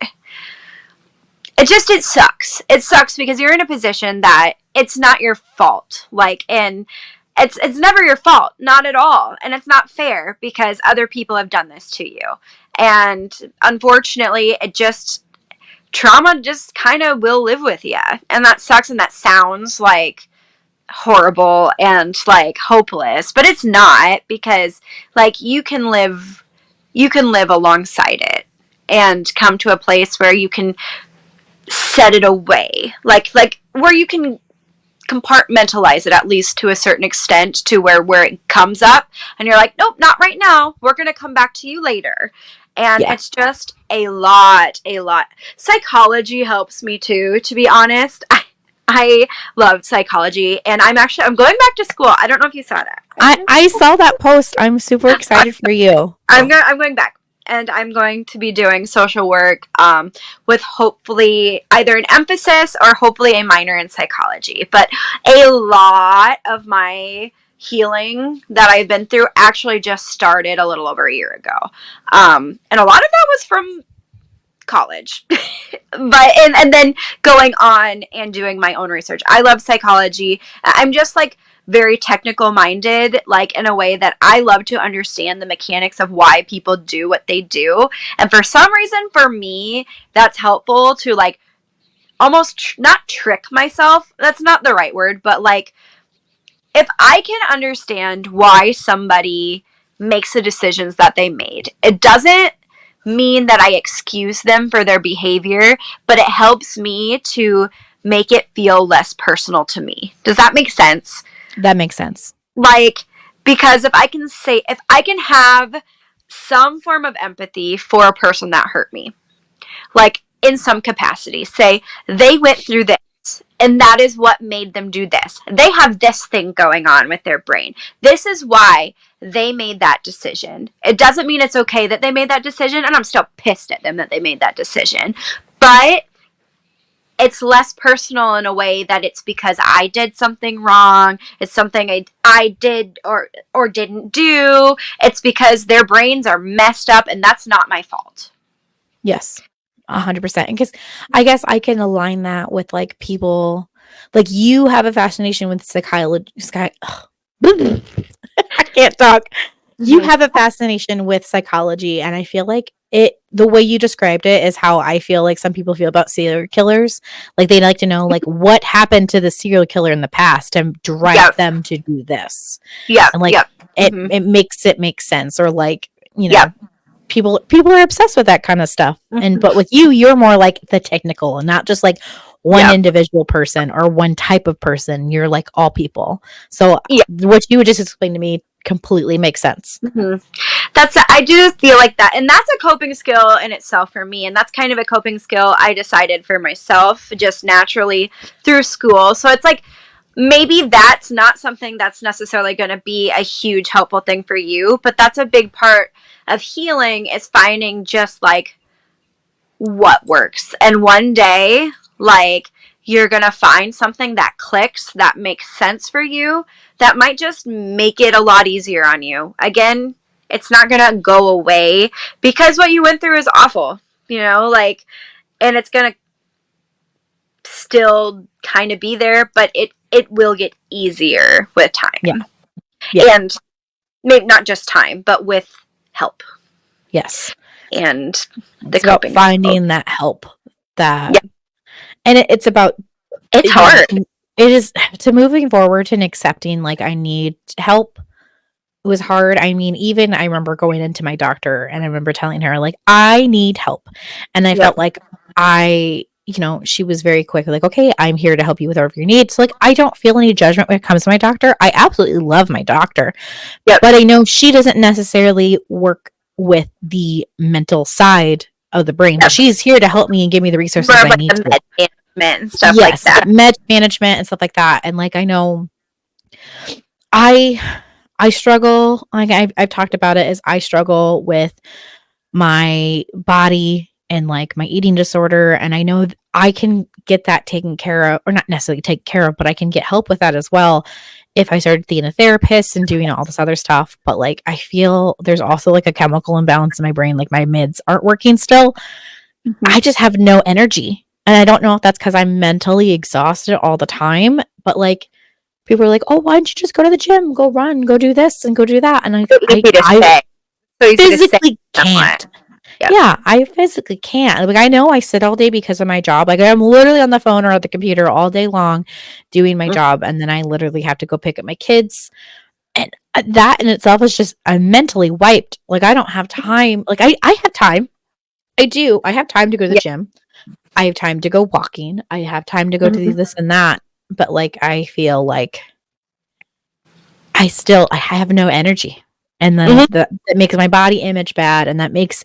It sucks. It sucks because you're in a position that it's not your fault. Like, and it's never your fault, not at all. And it's not fair because other people have done this to you. And unfortunately, trauma just kind of will live with you. And that sucks, and that sounds like horrible and like hopeless, but it's not, because like you can live alongside it and come to a place where you can set it away, like where you can compartmentalize it, at least to a certain extent, to where it comes up and you're like, nope, not right now, we're gonna come back to you later. And It's just a lot. Psychology helps me too, to be honest. I love psychology, and I'm going back to school. I don't know if you saw that. I saw that post. I'm super excited for you. I'm going back, and I'm going to be doing social work with hopefully either an emphasis or hopefully a minor in psychology. But a lot of my healing that I've been through actually just started a little over a year ago. And a lot of that was from college. But and then going on and doing my own research. I love psychology. I'm just like very technical minded, like in a way that I love to understand the mechanics of why people do what they do. And for some reason, for me, that's helpful to like almost not trick myself. That's not the right word, but like if I can understand why somebody makes the decisions that they made, it doesn't mean that I excuse them for their behavior, but it helps me to make it feel less personal to me. Does that make sense? That makes sense. Like, because if I can have some form of empathy for a person that hurt me, like in some capacity, say they went through this and that is what made them do this. They have this thing going on with their brain. This is why they made that decision. It doesn't mean it's okay that they made that decision, and I'm still pissed at them that they made that decision. But it's less personal in a way that it's because I did something wrong. It's something I did or didn't do. It's because their brains are messed up, and that's not my fault. Yes, 100%. Because I guess I can align that with like people, like you have a fascination with psychology. I can't talk. You have a fascination with psychology, and I feel like the way you described it is how I feel like some people feel about serial killers. Like they like to know like what happened to the serial killer in the past and drive them to do this. Yeah. And like it makes it make sense, or like, Yep. people are obsessed with that kind of stuff. And but with you, you're more like the technical and not just like one individual person or one type of person. You're like all people. So what you just explained to me completely makes sense. I do feel like that, and that's a coping skill in itself for me, and that's kind of a coping skill I decided for myself just naturally through school. So it's like maybe that's not something that's necessarily going to be a huge helpful thing for you, but that's a big part of healing, is finding just like what works. And one day, like, you're going to find something that clicks, that makes sense for you, that might just make it a lot easier on you. Again, it's not going to go away because what you went through is awful, like, and it's going to still kind of be there, but it will get easier with time. Yeah. And maybe not just time, but with help. Yes. And it's about finding that help. And it's about, it's hard. It is to moving forward and accepting like I need help. It was hard. I mean, even I remember going into my doctor and I remember telling her like I need help, and I felt like she was very quick, like, okay, I'm here to help you with whatever you need. So like I don't feel any judgment when it comes to my doctor. I absolutely love my doctor, but I know she doesn't necessarily work with the mental side of the brain, but she's here to help me and give me the resources I need to. Management and stuff like that. Med management and stuff like that. And like I know I struggle, like I've talked about it, is I struggle with my body and like my eating disorder, and I know I can get that taken care of, or not necessarily taken care of, but I can get help with that as well if I started seeing a therapist and doing all this other stuff. But like I feel there's also like a chemical imbalance in my brain, like my mids aren't working still. I just have no energy, and I don't know if that's because I'm mentally exhausted all the time, but like people are like, oh, why don't you just go to the gym, go run, go do this and go do that? And I physically can't. Yeah, I physically can't. Like I know I sit all day because of my job. Like I'm literally on the phone or at the computer all day long doing my job, and then I literally have to go pick up my kids. And that in itself is just, I'm mentally wiped. Like I don't have time. Like I have time. I do. I have time to go to the gym. I have time to go walking. I have time to go to this and that. But like I feel like I have no energy. And then that makes my body image bad, and that makes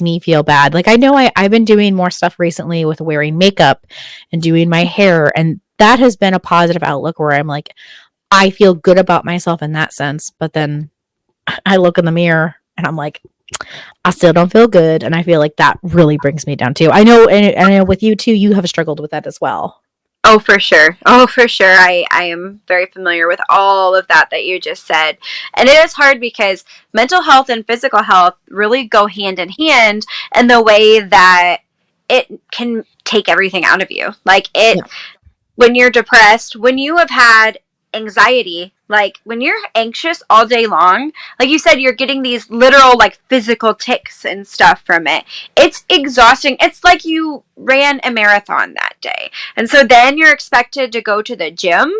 me feel bad. Like I know I've been doing more stuff recently with wearing makeup and doing my hair, and that has been a positive outlook where I'm like, I feel good about myself in that sense. But then I look in the mirror and I'm like, I still don't feel good, and I feel like that really brings me down too. I know, and I know with you too, you have struggled with that as well. Oh, for sure. I am very familiar with all of that you just said. And it is hard because mental health and physical health really go hand in hand in the way that it can take everything out of you. Like when you're depressed, when you have had anxiety. Like when you're anxious all day long, like you said, you're getting these literal like physical tics and stuff from it. It's exhausting. It's like you ran a marathon that day. And so then you're expected to go to the gym,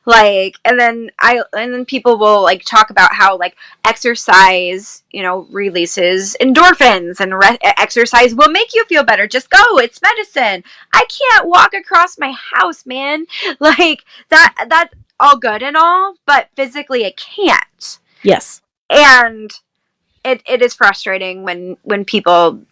like, and then people will like talk about how like exercise, you know, releases endorphins, and exercise will make you feel better. Just go, it's medicine. I can't walk across my house, man. Like that's all good and all, but physically I can't. Yes. And it is frustrating when people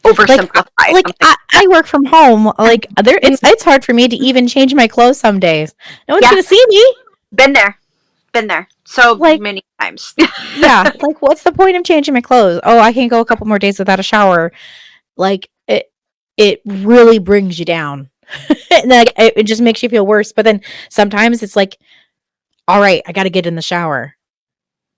oversimplify. Like I work from home. Like it's hard for me to even change my clothes some days. No one's gonna see me. Been there so like, many times. Yeah, like what's the point of changing my clothes? Oh, I can't go a couple more days without a shower. Like it really brings you down. And like it just makes you feel worse. But then sometimes it's like, all right, I got to get in the shower.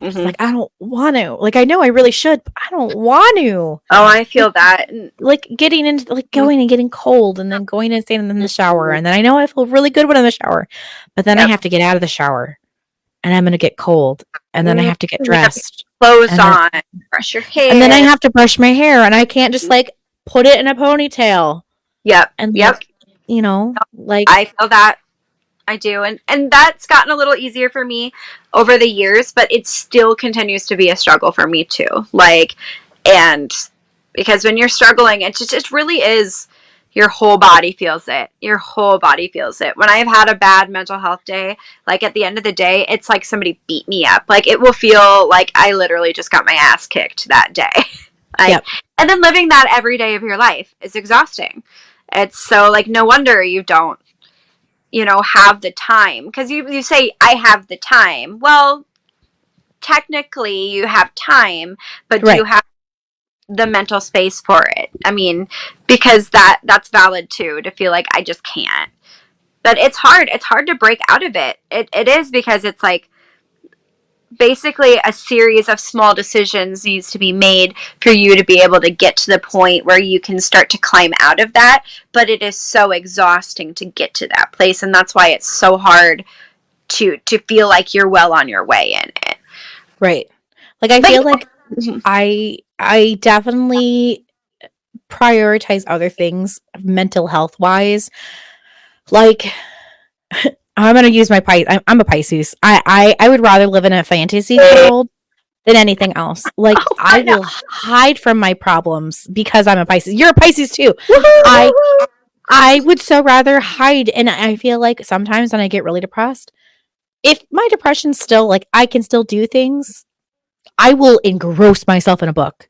It's like I don't want to. Like I know I really should, but I don't want to. Oh, I feel that. Like getting into like going and getting cold, and then going and staying in the shower, and then I know I feel really good when I'm in the shower, but then I have to get out of the shower, and I'm gonna get cold, and then I have to get dressed, clothes on, brush your hair, and then I have to brush my hair, and I can't just like put it in a ponytail. Yep. And like, you know, like I feel that. I do, and that's gotten a little easier for me over the years, but it still continues to be a struggle for me too. Like, and because when you're struggling, it really is, your whole body feels it. Your whole body feels it. When I've had a bad mental health day, like at the end of the day, it's like somebody beat me up. Like it will feel like I literally just got my ass kicked that day. Like, and then living that every day of your life is exhausting. It's so like, no wonder you don't, you know, have the time, because you say I have the time. Well, technically you have time, but do you have the mental space for it? I mean, because that's valid too, to feel like I just can't. But it's hard to break out of it. It is, because it's like basically a series of small decisions needs to be made for you to be able to get to the point where you can start to climb out of that. But it is so exhausting to get to that place, and that's why it's so hard to feel like you're well on your way in it. Right. Like I feel like I definitely prioritize other things mental health wise. Like I'm gonna use my I'm a Pisces. I would rather live in a fantasy world than anything else. Like I will hide from my problems because I'm a Pisces. You're a Pisces too. I would so rather hide, and I feel like sometimes when I get really depressed, if my depression's still like I can still do things, I will engross myself in a book.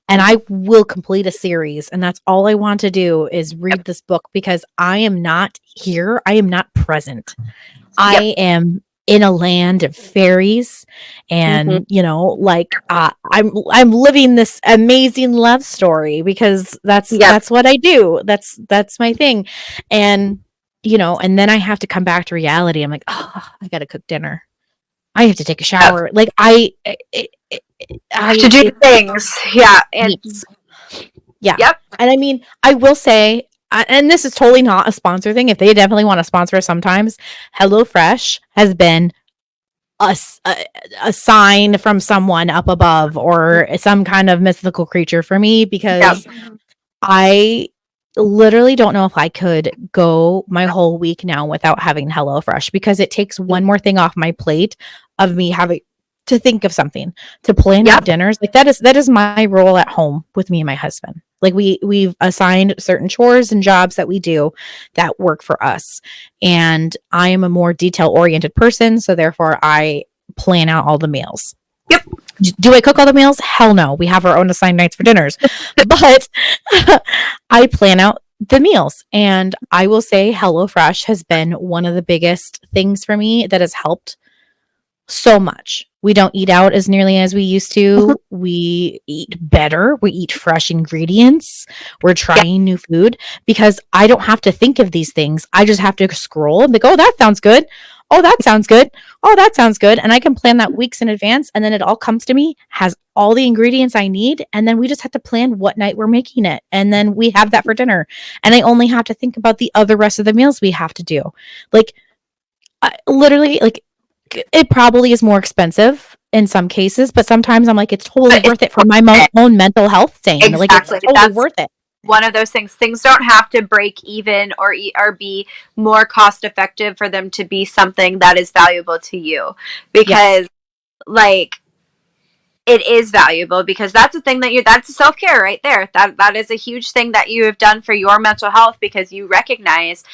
And I will complete a series, and that's all I want to do is read this book, because I am not here. I am not present. I am in a land of fairies, and you know, like I'm living this amazing love story, because that's what I do. That's my thing, and you know, and then I have to come back to reality. I'm like, oh, I got to cook dinner. I have to take a shower. Like I have to do things. Yeah. And yeah. Yep. And I mean, I will say, and this is totally not a sponsor thing. If they definitely want to sponsor us sometimes, HelloFresh has been a sign from someone up above, or some kind of mythical creature for me, because I literally don't know if I could go my whole week now without having HelloFresh, because it takes one more thing off my plate of me having to think of something to plan out dinners. Like that is my role at home with me and my husband. Like we've assigned certain chores and jobs that we do that work for us. And I am a more detail oriented person, so therefore I plan out all the meals. Yep. Do I cook all the meals? Hell no. We have our own assigned nights for dinners. But I plan out the meals. And I will say HelloFresh has been one of the biggest things for me that has helped so much. We don't eat out as nearly as we used to. We eat better. We eat fresh ingredients. We're trying new food, because I don't have to think of these things. I just have to scroll and be like, oh, that sounds good. Oh, that sounds good. Oh, that sounds good. And I can plan that weeks in advance. And then it all comes to me, has all the ingredients I need. And then we just have to plan what night we're making it. And then we have that for dinner. And I only have to think about the other rest of the meals we have to do. Like, literally, like, it probably is more expensive in some cases, but sometimes I'm like, it's totally But it's worth it for my own mental health thing. Like, it's exactly. totally That's worth it. one of those things. Things don't have to break even or be more cost effective for them to be something that is valuable to you. Yes. Because like it is valuable because that's a thing that that's self-care right there. That is a huge thing that you have done for your mental health because you recognize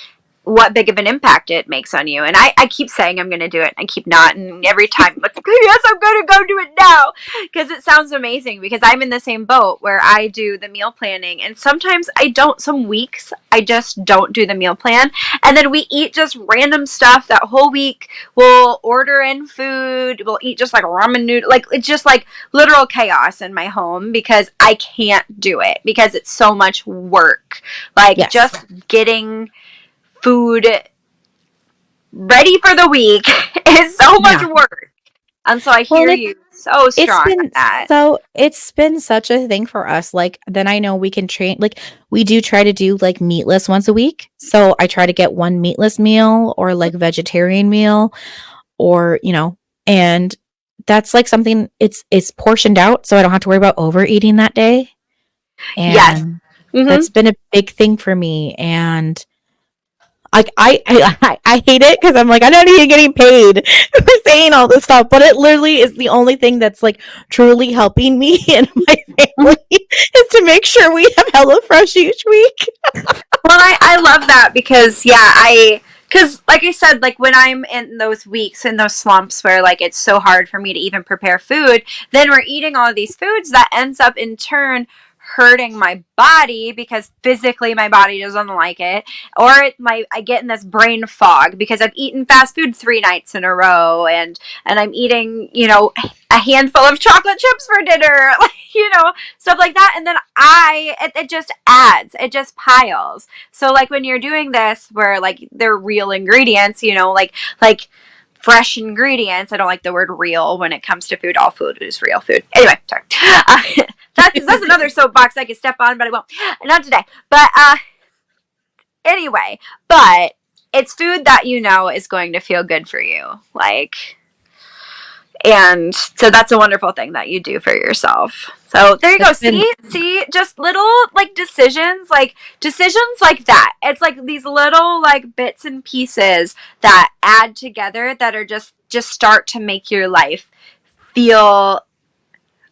what big of an impact it makes on you. And I keep saying I'm going to do it. I keep not. And every time I'm like, yes, I'm going to go do it now. Because it sounds amazing because I'm in the same boat where I do the meal planning. And sometimes I don't, some weeks I just don't do the meal plan. And then we eat just random stuff that whole week. We'll order in food. We'll eat just like ramen noodle. Like it's just like literal chaos in my home because I can't do it because it's so much work. Like Yes. just getting food ready for the week is so much Yeah. work. And so I Well, hear you so strong on that. it's been such a thing for us. Like, then I know we can train, like, we do try to do like meatless once a week. So I try to get one meatless meal or like vegetarian meal or, and that's like something it's portioned out. So I don't have to worry about overeating that day. Yes. And Mm-hmm. that's been a big thing for me. And like I hate it because I'm like, I'm not even getting paid for saying all this stuff, but it literally is the only thing that's like truly helping me and my family is to make sure we have HelloFresh each week. Well, I love that because, because like I said, like when I'm in those weeks, in those slumps where like it's so hard for me to even prepare food, then we're eating all of these foods that ends up in turn hurting my body because physically my body doesn't like it, or I get in this brain fog because I've eaten fast food 3 nights in a row, and I'm eating a handful of chocolate chips for dinner, like, stuff like that, and then it just adds, it just piles. So like when you're doing this where like they're real ingredients, like fresh ingredients. I don't like the word real when it comes to food. All food is real food. Anyway, sorry. That's another soapbox I could step on, but I won't. Not today. But anyway, but it's food that is going to feel good for you. Like, and so that's a wonderful thing that you do for yourself. So there you go. It's been See, just little like decisions like that. It's like these little like bits and pieces that add together that are just start to make your life feel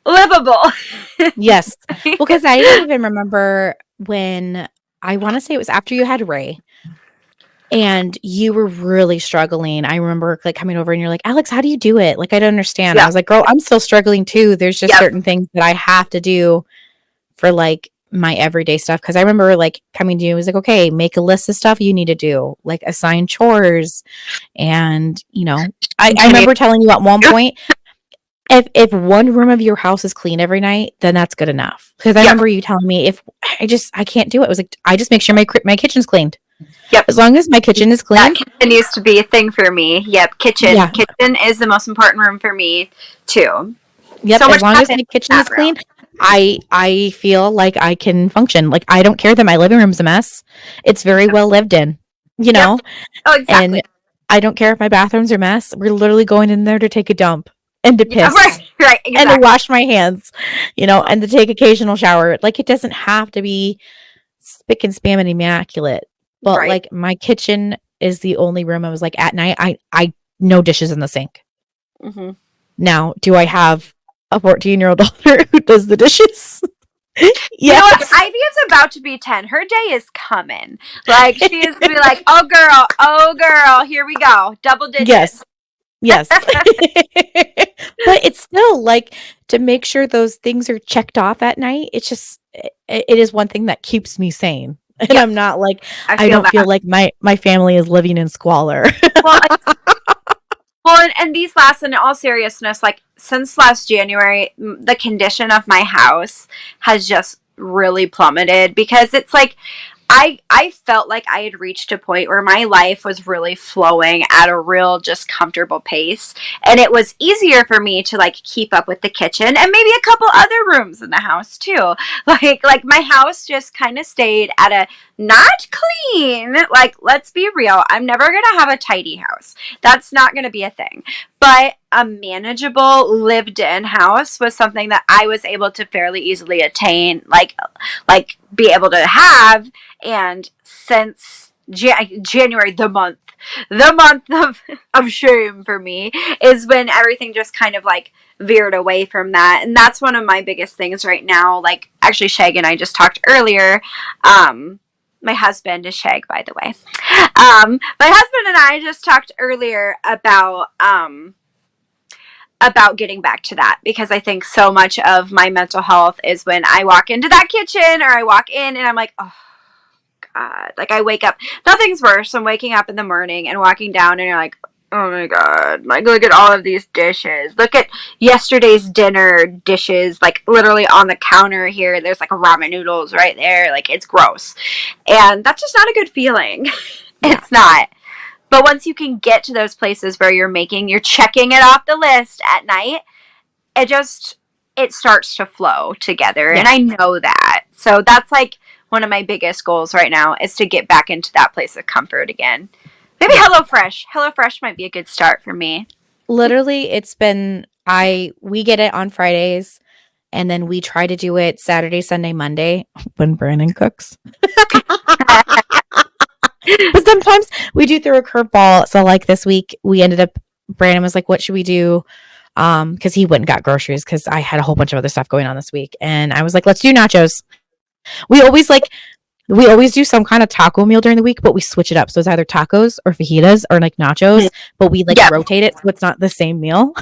livable. yes. Well, because I even remember when I want to say it was after you had Ray and you were really struggling. I remember like coming over and you're like, Alex, how do you do it? Like, I don't understand. I Yeah. was like, girl, I'm still struggling too. There's just Yep. certain things that I have to do for like my everyday stuff. Cause I remember like coming to you, it was like, okay, make a list of stuff you need to do, like assign chores. And, I remember telling you at one point, if one room of your house is clean every night, then that's good enough. Because I Yep. remember you telling me if I can't do it. It was like, I just make sure my kitchen's cleaned. Yep. As long as my kitchen is That clean. continues to be a thing for me. Yep. Kitchen. Yeah. Kitchen is the most important room for me too. Yep. So As much long as happens my in kitchen that is room. clean, I feel like I can function. Like, I don't care that my living room's a mess. It's very well lived in, Yep. Oh, exactly. and I don't care if my bathrooms are a mess. We're literally going in there to take a dump and to Yeah, piss right, and to exactly. wash my hands, and to take occasional shower. Like, it doesn't have to be spick and spam and immaculate. But Right. like, my kitchen is the only room I was like, at night, I no dishes in the sink. Mm-hmm. Now, do I have a 14-year-old daughter who does the dishes? You know what? Yes. Ivy's about to be 10. Her day is coming. Like, she is going to be like, oh, girl, here we go. Double digits. Yes. Yes. But it's still like, to make sure those things are checked off at night. It's just, it is one thing that keeps me sane. And Yep. I'm not like, I I feel don't feel that. like my family is living in squalor. Well, and these last, in all seriousness, like since last January, the condition of my house has just really plummeted because it's like I felt like I had reached a point where my life was really flowing at a real just comfortable pace, and it was easier for me to like keep up with the kitchen and maybe a couple other rooms in the house too. Like my house just kind of stayed at a not clean. Like, let's be real. I'm never going to have a tidy house. That's not going to be a thing. But a manageable lived in house was something that I was able to fairly easily attain, like be able to have. And since January, the month of shame for me is when everything just kind of like veered away from that. And that's one of my biggest things right now. Like, actually, Shag and I just talked earlier. My husband is Shag, by the way. My husband and I just talked earlier about getting back to that, because I think so much of my mental health is when I walk into that kitchen or I walk in and I'm like, oh God, like I wake up, nothing's worse than waking up in the morning and walking down and you're like, oh my God, like look at all of these dishes. Look at yesterday's dinner dishes, like literally on the counter here. There's like ramen noodles right there. Like, it's gross. And that's just not a good feeling. Yeah. It's not. But once you can get to those places where you're checking it off the list at night, it starts to flow together. Yeah. And I know that. So that's like one of my biggest goals right now, is to get back into that place of comfort again. Maybe HelloFresh. HelloFresh might be a good start for me. Literally, we get it on Fridays, and then we try to do it Saturday, Sunday, Monday when Brandon cooks. But sometimes we do throw a curveball. So like this week, Brandon was like, what should we do? Because he went and got groceries, because I had a whole bunch of other stuff going on this week. And I was like, let's do nachos. We always do some kind of taco meal during the week, but we switch it up. So it's either tacos or fajitas or like nachos, but we rotate it so it's not the same meal.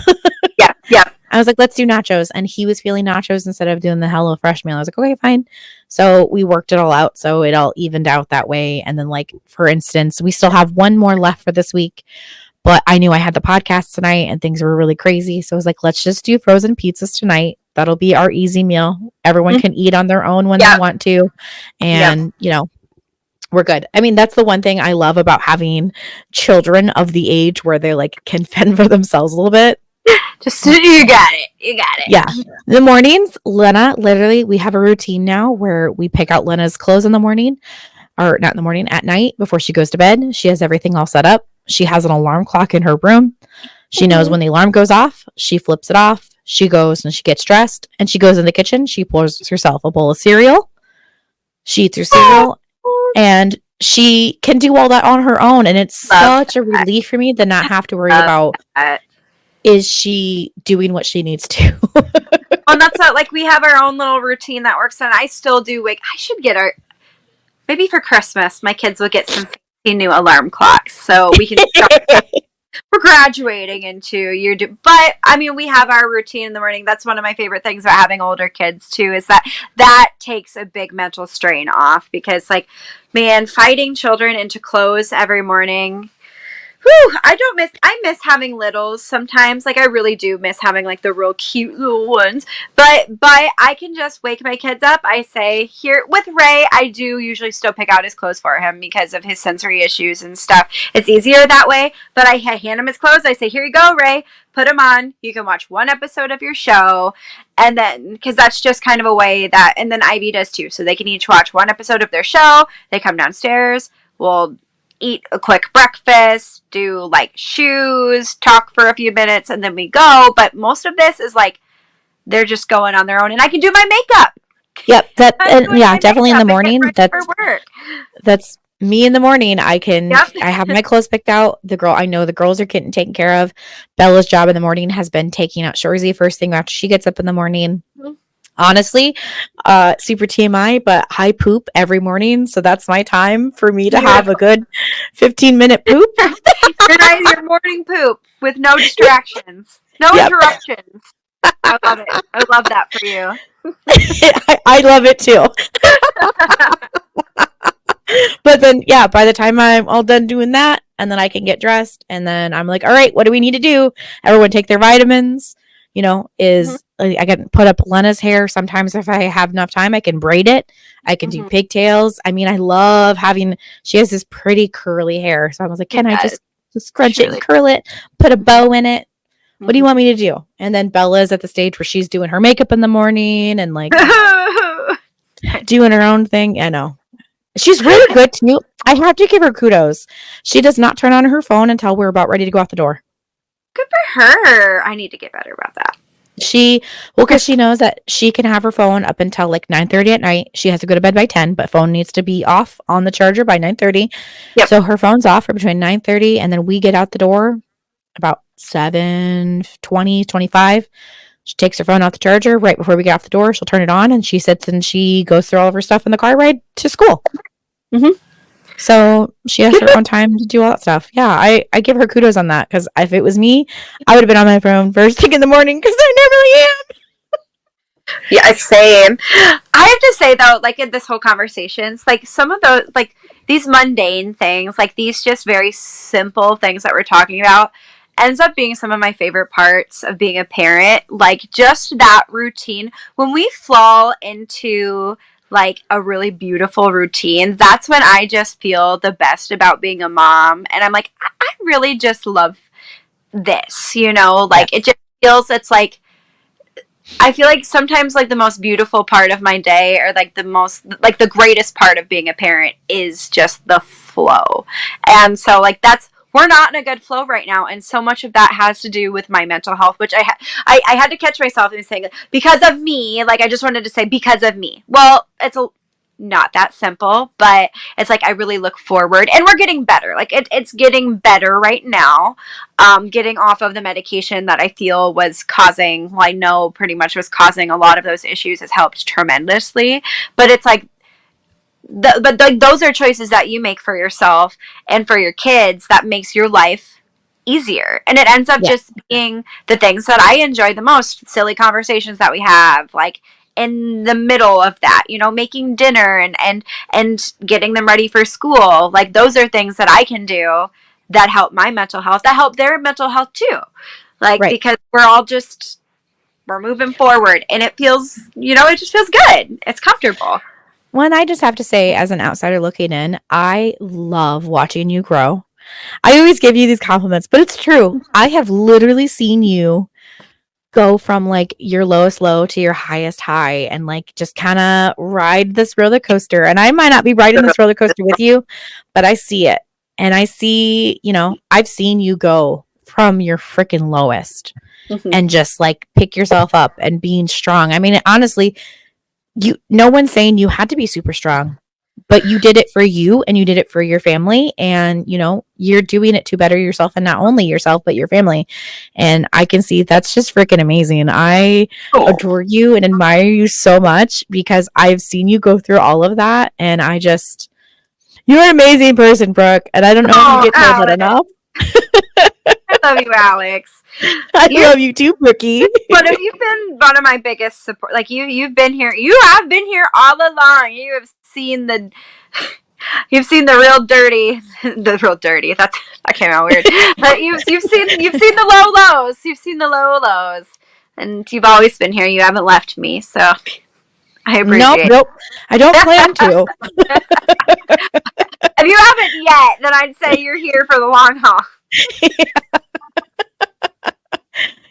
Yeah. I was like, let's do nachos. And he was feeling nachos instead of doing the HelloFresh meal. I was like, okay, fine. So we worked it all out. So it all evened out that way. And then, like, for instance, we still have one more left for this week, but I knew I had the podcast tonight and things were really crazy. So I was like, let's just do frozen pizzas tonight. That'll be our easy meal. Everyone can eat on their own when they want to. And, we're good. I mean, that's the one thing I love about having children of the age where they like can fend for themselves a little bit. Just, you got it. Yeah. The mornings, Lena, literally, we have a routine now where we pick out Lena's clothes in the morning, or not in the morning, at night before she goes to bed. She has everything all set up. She has an alarm clock in her room. She knows when the alarm goes off, she flips it off. She goes and she gets dressed and she goes in the kitchen. She pours herself a bowl of cereal. She eats her cereal and she can do all that on her own. And it's such a relief for me to not have to worry about, is she doing what she needs to? Well, that's not, like, we have our own little routine that works, and I still do. Like, I should get maybe for Christmas, my kids will get some fancy new alarm clocks, so we can start. We're graduating into but I mean, we have our routine in the morning. That's one of my favorite things about having older kids too, is that takes a big mental strain off, because, like, man, fighting children into clothes every morning. Whew, I miss having littles sometimes. Like, I really do miss having, like, the real cute little ones. But I can just wake my kids up. I say, here, with Ray, I do usually still pick out his clothes for him because of his sensory issues and stuff. It's easier that way. But I hand him his clothes. I say, here you go, Ray. Put them on. You can watch one episode of your show. And then, because that's just kind of a way that, and then Ivy does too. So they can each watch one episode of their show. They come downstairs. We'll eat a quick breakfast, do like shoes, talk for a few minutes, and then we go. But most of this is like they're just going on their own, and I can do my makeup. Yep, definitely in the morning. That's me in the morning. I have my clothes picked out. I know the girls are getting taken care of. Bella's job in the morning has been taking out Shorzy first thing after she gets up in the morning. Mm-hmm. Honestly, super TMI, but I poop every morning, so that's my time for me to have a good 15-minute poop. Your morning poop with no distractions, no interruptions. I love it. I love that for you. I love it too. But then, by the time I'm all done doing that, and then I can get dressed, and then I'm like, all right, what do we need to do? Everyone take their vitamins. I can put up Lena's hair. Sometimes if I have enough time, I can braid it. I can do pigtails. I mean, I love she has this pretty curly hair. So I was like, can I just scrunch it and curl it, put a bow in it? What do you want me to do? And then Bella's at the stage where she's doing her makeup in the morning and like doing her own thing. I know. She's really good too. I have to give her kudos. She does not turn on her phone until we're about ready to go out the door. Good for her. I need to get better about that. Because she knows that she can have her phone up until like 9:30 at night. She has to go to bed by 10, but phone needs to be off on the charger by 9:30. Yep. So her phone's off for between 9:30 and then we get out the door about 7:20, 25. She takes her phone off the charger right before we get off the door. She'll turn it on and she sits and she goes through all of her stuff in the car ride to school. Mm-hmm. So she has her own time to do all that stuff. Yeah, I give her kudos on that because if it was me, I would have been on my phone first thing in the morning because I normally am. Yeah, same. I have to say though, like in this whole conversations, like some of those, like these mundane things, like these just very simple things that we're talking about, ends up being some of my favorite parts of being a parent. Like just that routine. When we fall into like a really beautiful routine, that's when I just feel the best about being a mom. And I'm like, I really just love this, you know, Yes. like it just feels, it's like, I feel like sometimes like the most beautiful part of my day or like the most like the greatest part of being a parent is just the flow. And so like that's we're not in a good flow right now and so much of that has to do with my mental health, which I had to catch myself in saying because of me, like I just wanted to say because of me. Well, it's not that simple, but it's like I really look forward and we're getting better. Like it's getting better right now. Getting off of the medication that I feel was causing, well, I know pretty much was causing a lot of those issues has helped tremendously. But it's like, those are choices that you make for yourself and for your kids that makes your life easier. And it ends up Yeah. just being the things that I enjoy the most, silly conversations that we have, like in the middle of that, you know, making dinner and getting them ready for school. Like those are things that I can do that help my mental health, that help their mental health too. Like Right. because we're all just we're moving forward and it feels, you know, it just feels good. It's comfortable. One, I just have to say, as an outsider looking in, I love watching you grow. I always give you these compliments, but it's true. I have literally seen you go from like your lowest low to your highest high and like just kind of ride this roller coaster. And I might not be riding this roller coaster with you, but I see it. And I see, I've seen you go from your freaking lowest Mm-hmm. and just like pick yourself up and being strong. I mean, honestly, no one's saying you had to be super strong, but you did it for you and you did it for your family, and you're doing it to better yourself, and not only yourself but your family. And I can see that's just freaking amazing. I Cool. adore you and admire you so much because I've seen you go through all of that, and you're an amazing person, Brooke, and I don't know if you Oh, get told that Alex. enough. I love you, Alex. I You love you too, Brookie. But have you been one of my biggest support? Like you've been here. You have been here all along. You have seen the, you've seen the real dirty, the real dirty. That came out weird. But you've seen the low lows. You've seen the low lows, and you've always been here. You haven't left me, so I Nope, appreciate nope. I don't plan to. it. If you haven't yet, then I'd say you're here for the long haul.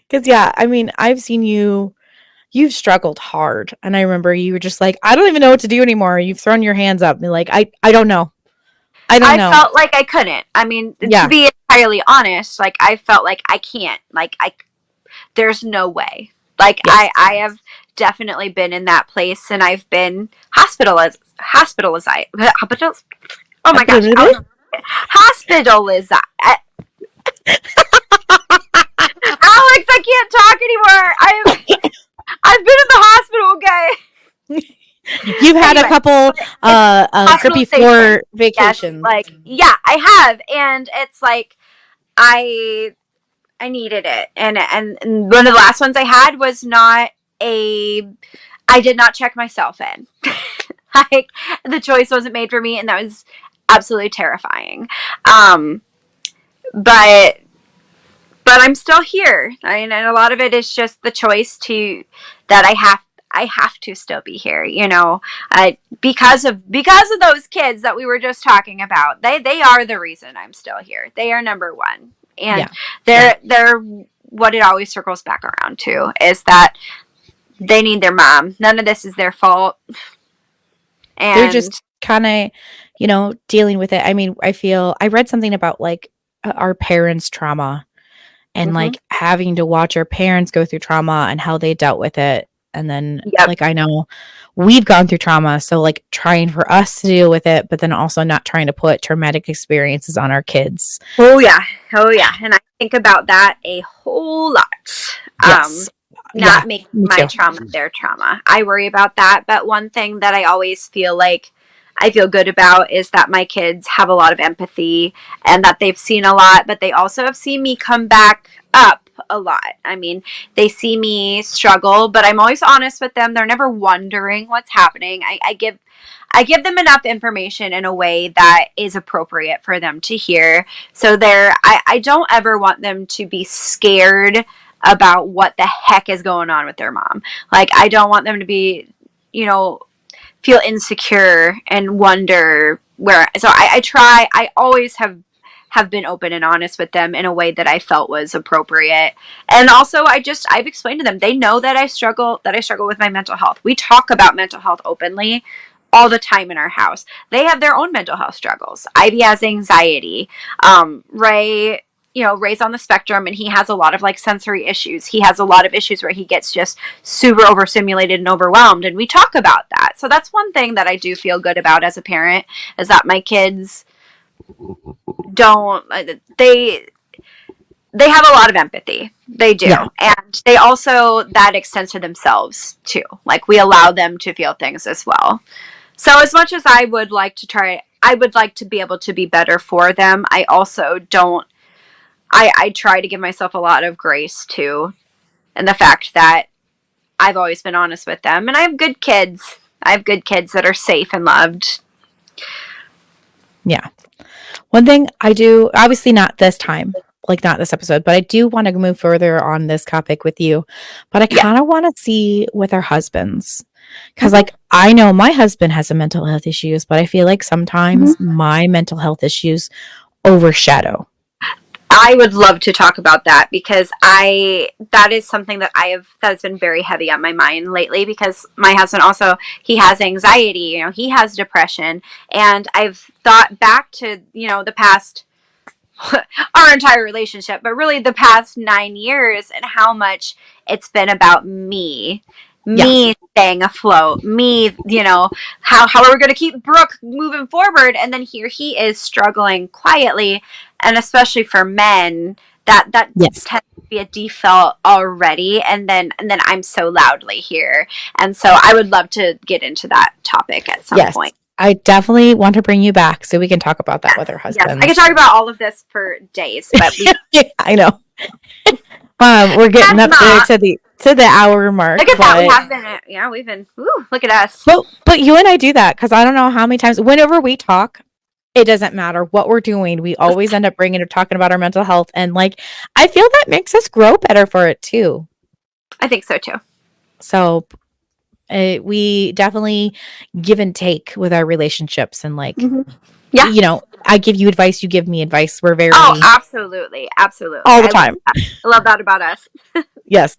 Because, yeah, I mean, I've seen you've struggled hard. And I remember you were just like, I don't even know what to do anymore. You've thrown your hands up and like, I don't know. I don't I know. felt like I couldn't. I mean, to Yeah. be entirely honest, like I felt like I can't. Like there's no way. Like Yes. I have definitely been in that place, and I've been hospitalized. Oh my gosh, hospitalized. Alex, I can't talk anymore. I've been in the hospital. Okay. You've had a Anyway, couple it's grippy hospitalization. floor Yes, vacations. like yeah, I have, and it's like I I needed it, and one of the last ones I had was not a. I did not check myself in. Like the choice wasn't made for me, and that was absolutely terrifying. Um, but I'm still here. I mean, and a lot of it is just the choice to that I have to still be here, you know, because of those kids that we were just talking about. They are the reason I'm still here. They are number one, and Yeah. they're what it always circles back around to is that they need their mom. None of this is their fault, They're just and kind of, dealing with it. I mean, I read something about like our parents' trauma and Mm-hmm. like having to watch our parents go through trauma and how they dealt with it. And then Yep. like I know we've gone through trauma, so like trying for us to deal with it, but then also not trying to put traumatic experiences on our kids. Oh yeah. Oh yeah. And I think about that a whole lot. Yes. Yeah, Not making me my too. trauma their trauma. I worry about that. But one thing that I always feel like I feel good about is that my kids have a lot of empathy and that they've seen a lot, but they also have seen me come back up a lot. I mean, they see me struggle, but I'm always honest with them. They're never wondering what's happening. I give them enough information in a way that is appropriate for them to hear. So I don't ever want them to be scared about what the heck is going on with their mom. Like, I don't want them to be, feel insecure and wonder where. So I always have been open and honest with them in a way that I felt was appropriate. And also I've explained to them, they know that I struggle with my mental health. We talk about mental health openly all the time in our house. They have their own mental health struggles. Ivy has anxiety. Ray, Ray's on the spectrum and he has a lot of like sensory issues. He has a lot of issues where he gets just super overstimulated and overwhelmed. And we talk about that. So that's one thing that I do feel good about as a parent, is that my kids don't, they have a lot of empathy. They do. Yeah. And they also, that extends to themselves too. Like, we allow them to feel things as well. So as much as I would like to be able to be better for them, I also don't, I try to give myself a lot of grace too. And the fact that I've always been honest with them. And I have good kids. I have good kids that are safe and loved. Yeah. One thing I do, obviously not this time, like not this episode, but I do want to move further on this topic with you. But I Yeah. kind of want to see with our husbands. Because, Mhm. like, I know my husband has some mental health issues, but I feel like sometimes Mhm. my mental health issues overshadow. I would love to talk about that because that is something that's been very heavy on my mind lately, because my husband also, he has anxiety, he has depression, and I've thought back to, the past our entire relationship, but really the past 9 years, and how much it's been about me. Yeah. Me staying afloat, me, how are we going to keep Brooke moving forward? And then here he is struggling quietly, and especially for men, that Yes. tends to be a default already, and then I'm so loudly here, and so I would love to get into that topic at some Yes. point. I definitely want to bring you back so we can talk about that with our Yes, husbands. I could talk about all of this for days, but I know. We're getting up there to the hour mark. Look at that. We have been. Yeah, we've been. Ooh, look at us. But you and I do that because I don't know how many times. Whenever we talk, it doesn't matter what we're doing. We always end up bringing or talking about our mental health, and like I feel that makes us grow better for it too. I think so too. So we definitely give and take with our relationships, and like, Yeah. I give you advice, you give me advice. We're very absolutely, absolutely, all the time. I love that about us. Yes.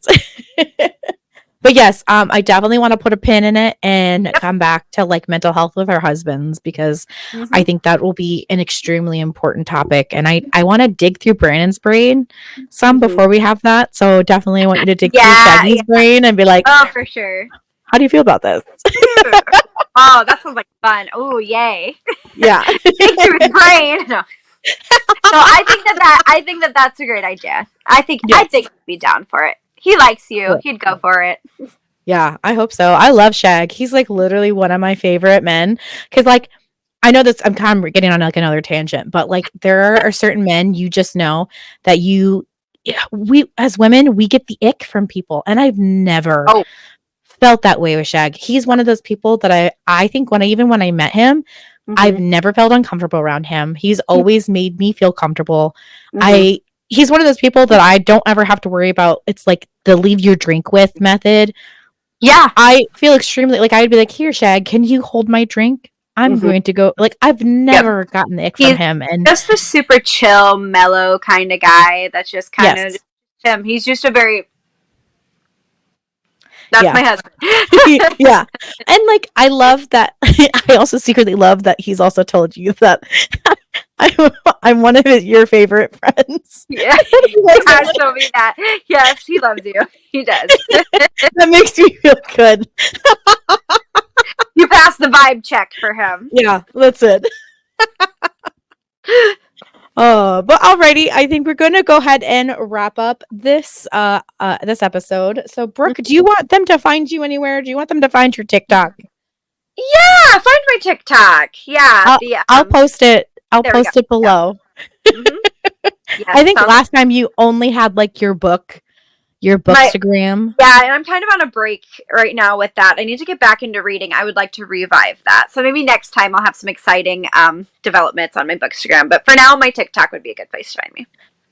But yes, I definitely want to put a pin in it and come back to like mental health with our husbands, because I think that will be an extremely important topic. And I want to dig through Brandon's brain some before we have that. So definitely I want you to dig through Shaggy's brain and be like, oh, for sure. How do you feel about this? Oh, that sounds like fun. Oh, yay. Yeah. Dig through his brain. No. So I think that that's a great idea. I think he'd be down for it. He likes you. Yeah. He'd go for it. Yeah, I hope so. I love Shag. He's like literally one of my favorite men. Because like, I know this, I'm kind of getting on like another tangent, but like there are certain men you just know that we as women, we get the ick from people. And I've never felt that way with Shag. He's one of those people that I think when I met him, I've never felt uncomfortable around him. He's always made me feel comfortable. He's one of those people that I don't ever have to worry about. It's like the leave your drink with method. Yeah. I feel extremely like I'd be like, here, Shag, can you hold my drink? I'm going to go. Like, I've never gotten the ick from him. And just a super chill, mellow kind of guy. That's just kind of him. He's just a very. That's Yeah. my husband. Yeah. And like I love that I also secretly love that he's also told you that I'm one of your favorite friends. Yeah, He he likes has it. told me that. Yes, he loves you. He does. That makes me feel good. You passed the vibe check for him. Yeah, that's it. But alrighty, I think we're gonna go ahead and wrap up this episode. So Brooke, do you want them to find you anywhere? Do you want them to find your TikTok? Yeah, find my TikTok. Yeah, I'll the I'll post it. I'll there we go. post it below. Mm-hmm. Yes, I think sounds last time you only had like your my bookstagram. yeah, and I'm kind of on a break right now with that. I need to get back into reading. I would like to revive that. So maybe next time I'll have some exciting developments on my bookstagram. But for now, my TikTok would be a good place to find me.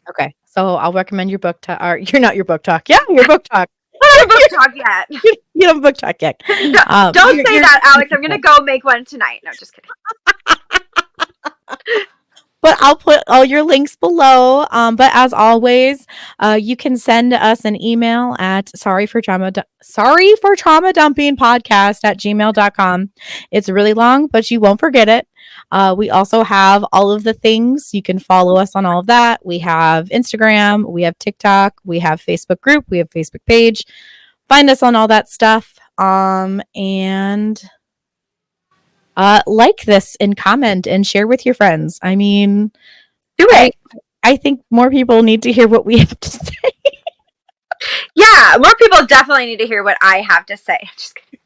Okay, so I'll recommend your book talk. Or you're not your book talk. Yeah, your book talk. I don't have a book talk yet. You don't book talk yet. Don't say that, Alex. I'm gonna go make one tonight. No, just kidding. But I'll put all your links below. But as always, you can send us an email at sorry for trauma dumping podcast at gmail.com. It's really long, but you won't forget it. We also have all of the things. You can follow us on all of that. We have Instagram, we have TikTok, we have Facebook group, we have Facebook page. Find us on all that stuff. And like this and comment and share with your friends. I mean, do it. I think more people need to hear what we have to say. Yeah, more people definitely need to hear what I have to say. Just kidding.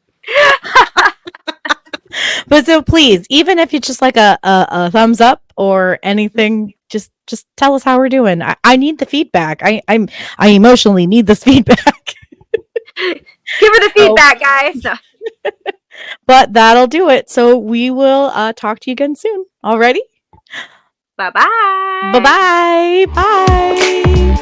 But so please, even if it's just like a thumbs up or anything, just tell us how we're doing. I need the feedback. I emotionally need this feedback. Give her the feedback, guys. No. But that'll do it. So we will talk to you again soon. Alrighty? Bye-bye. Bye-bye. Bye.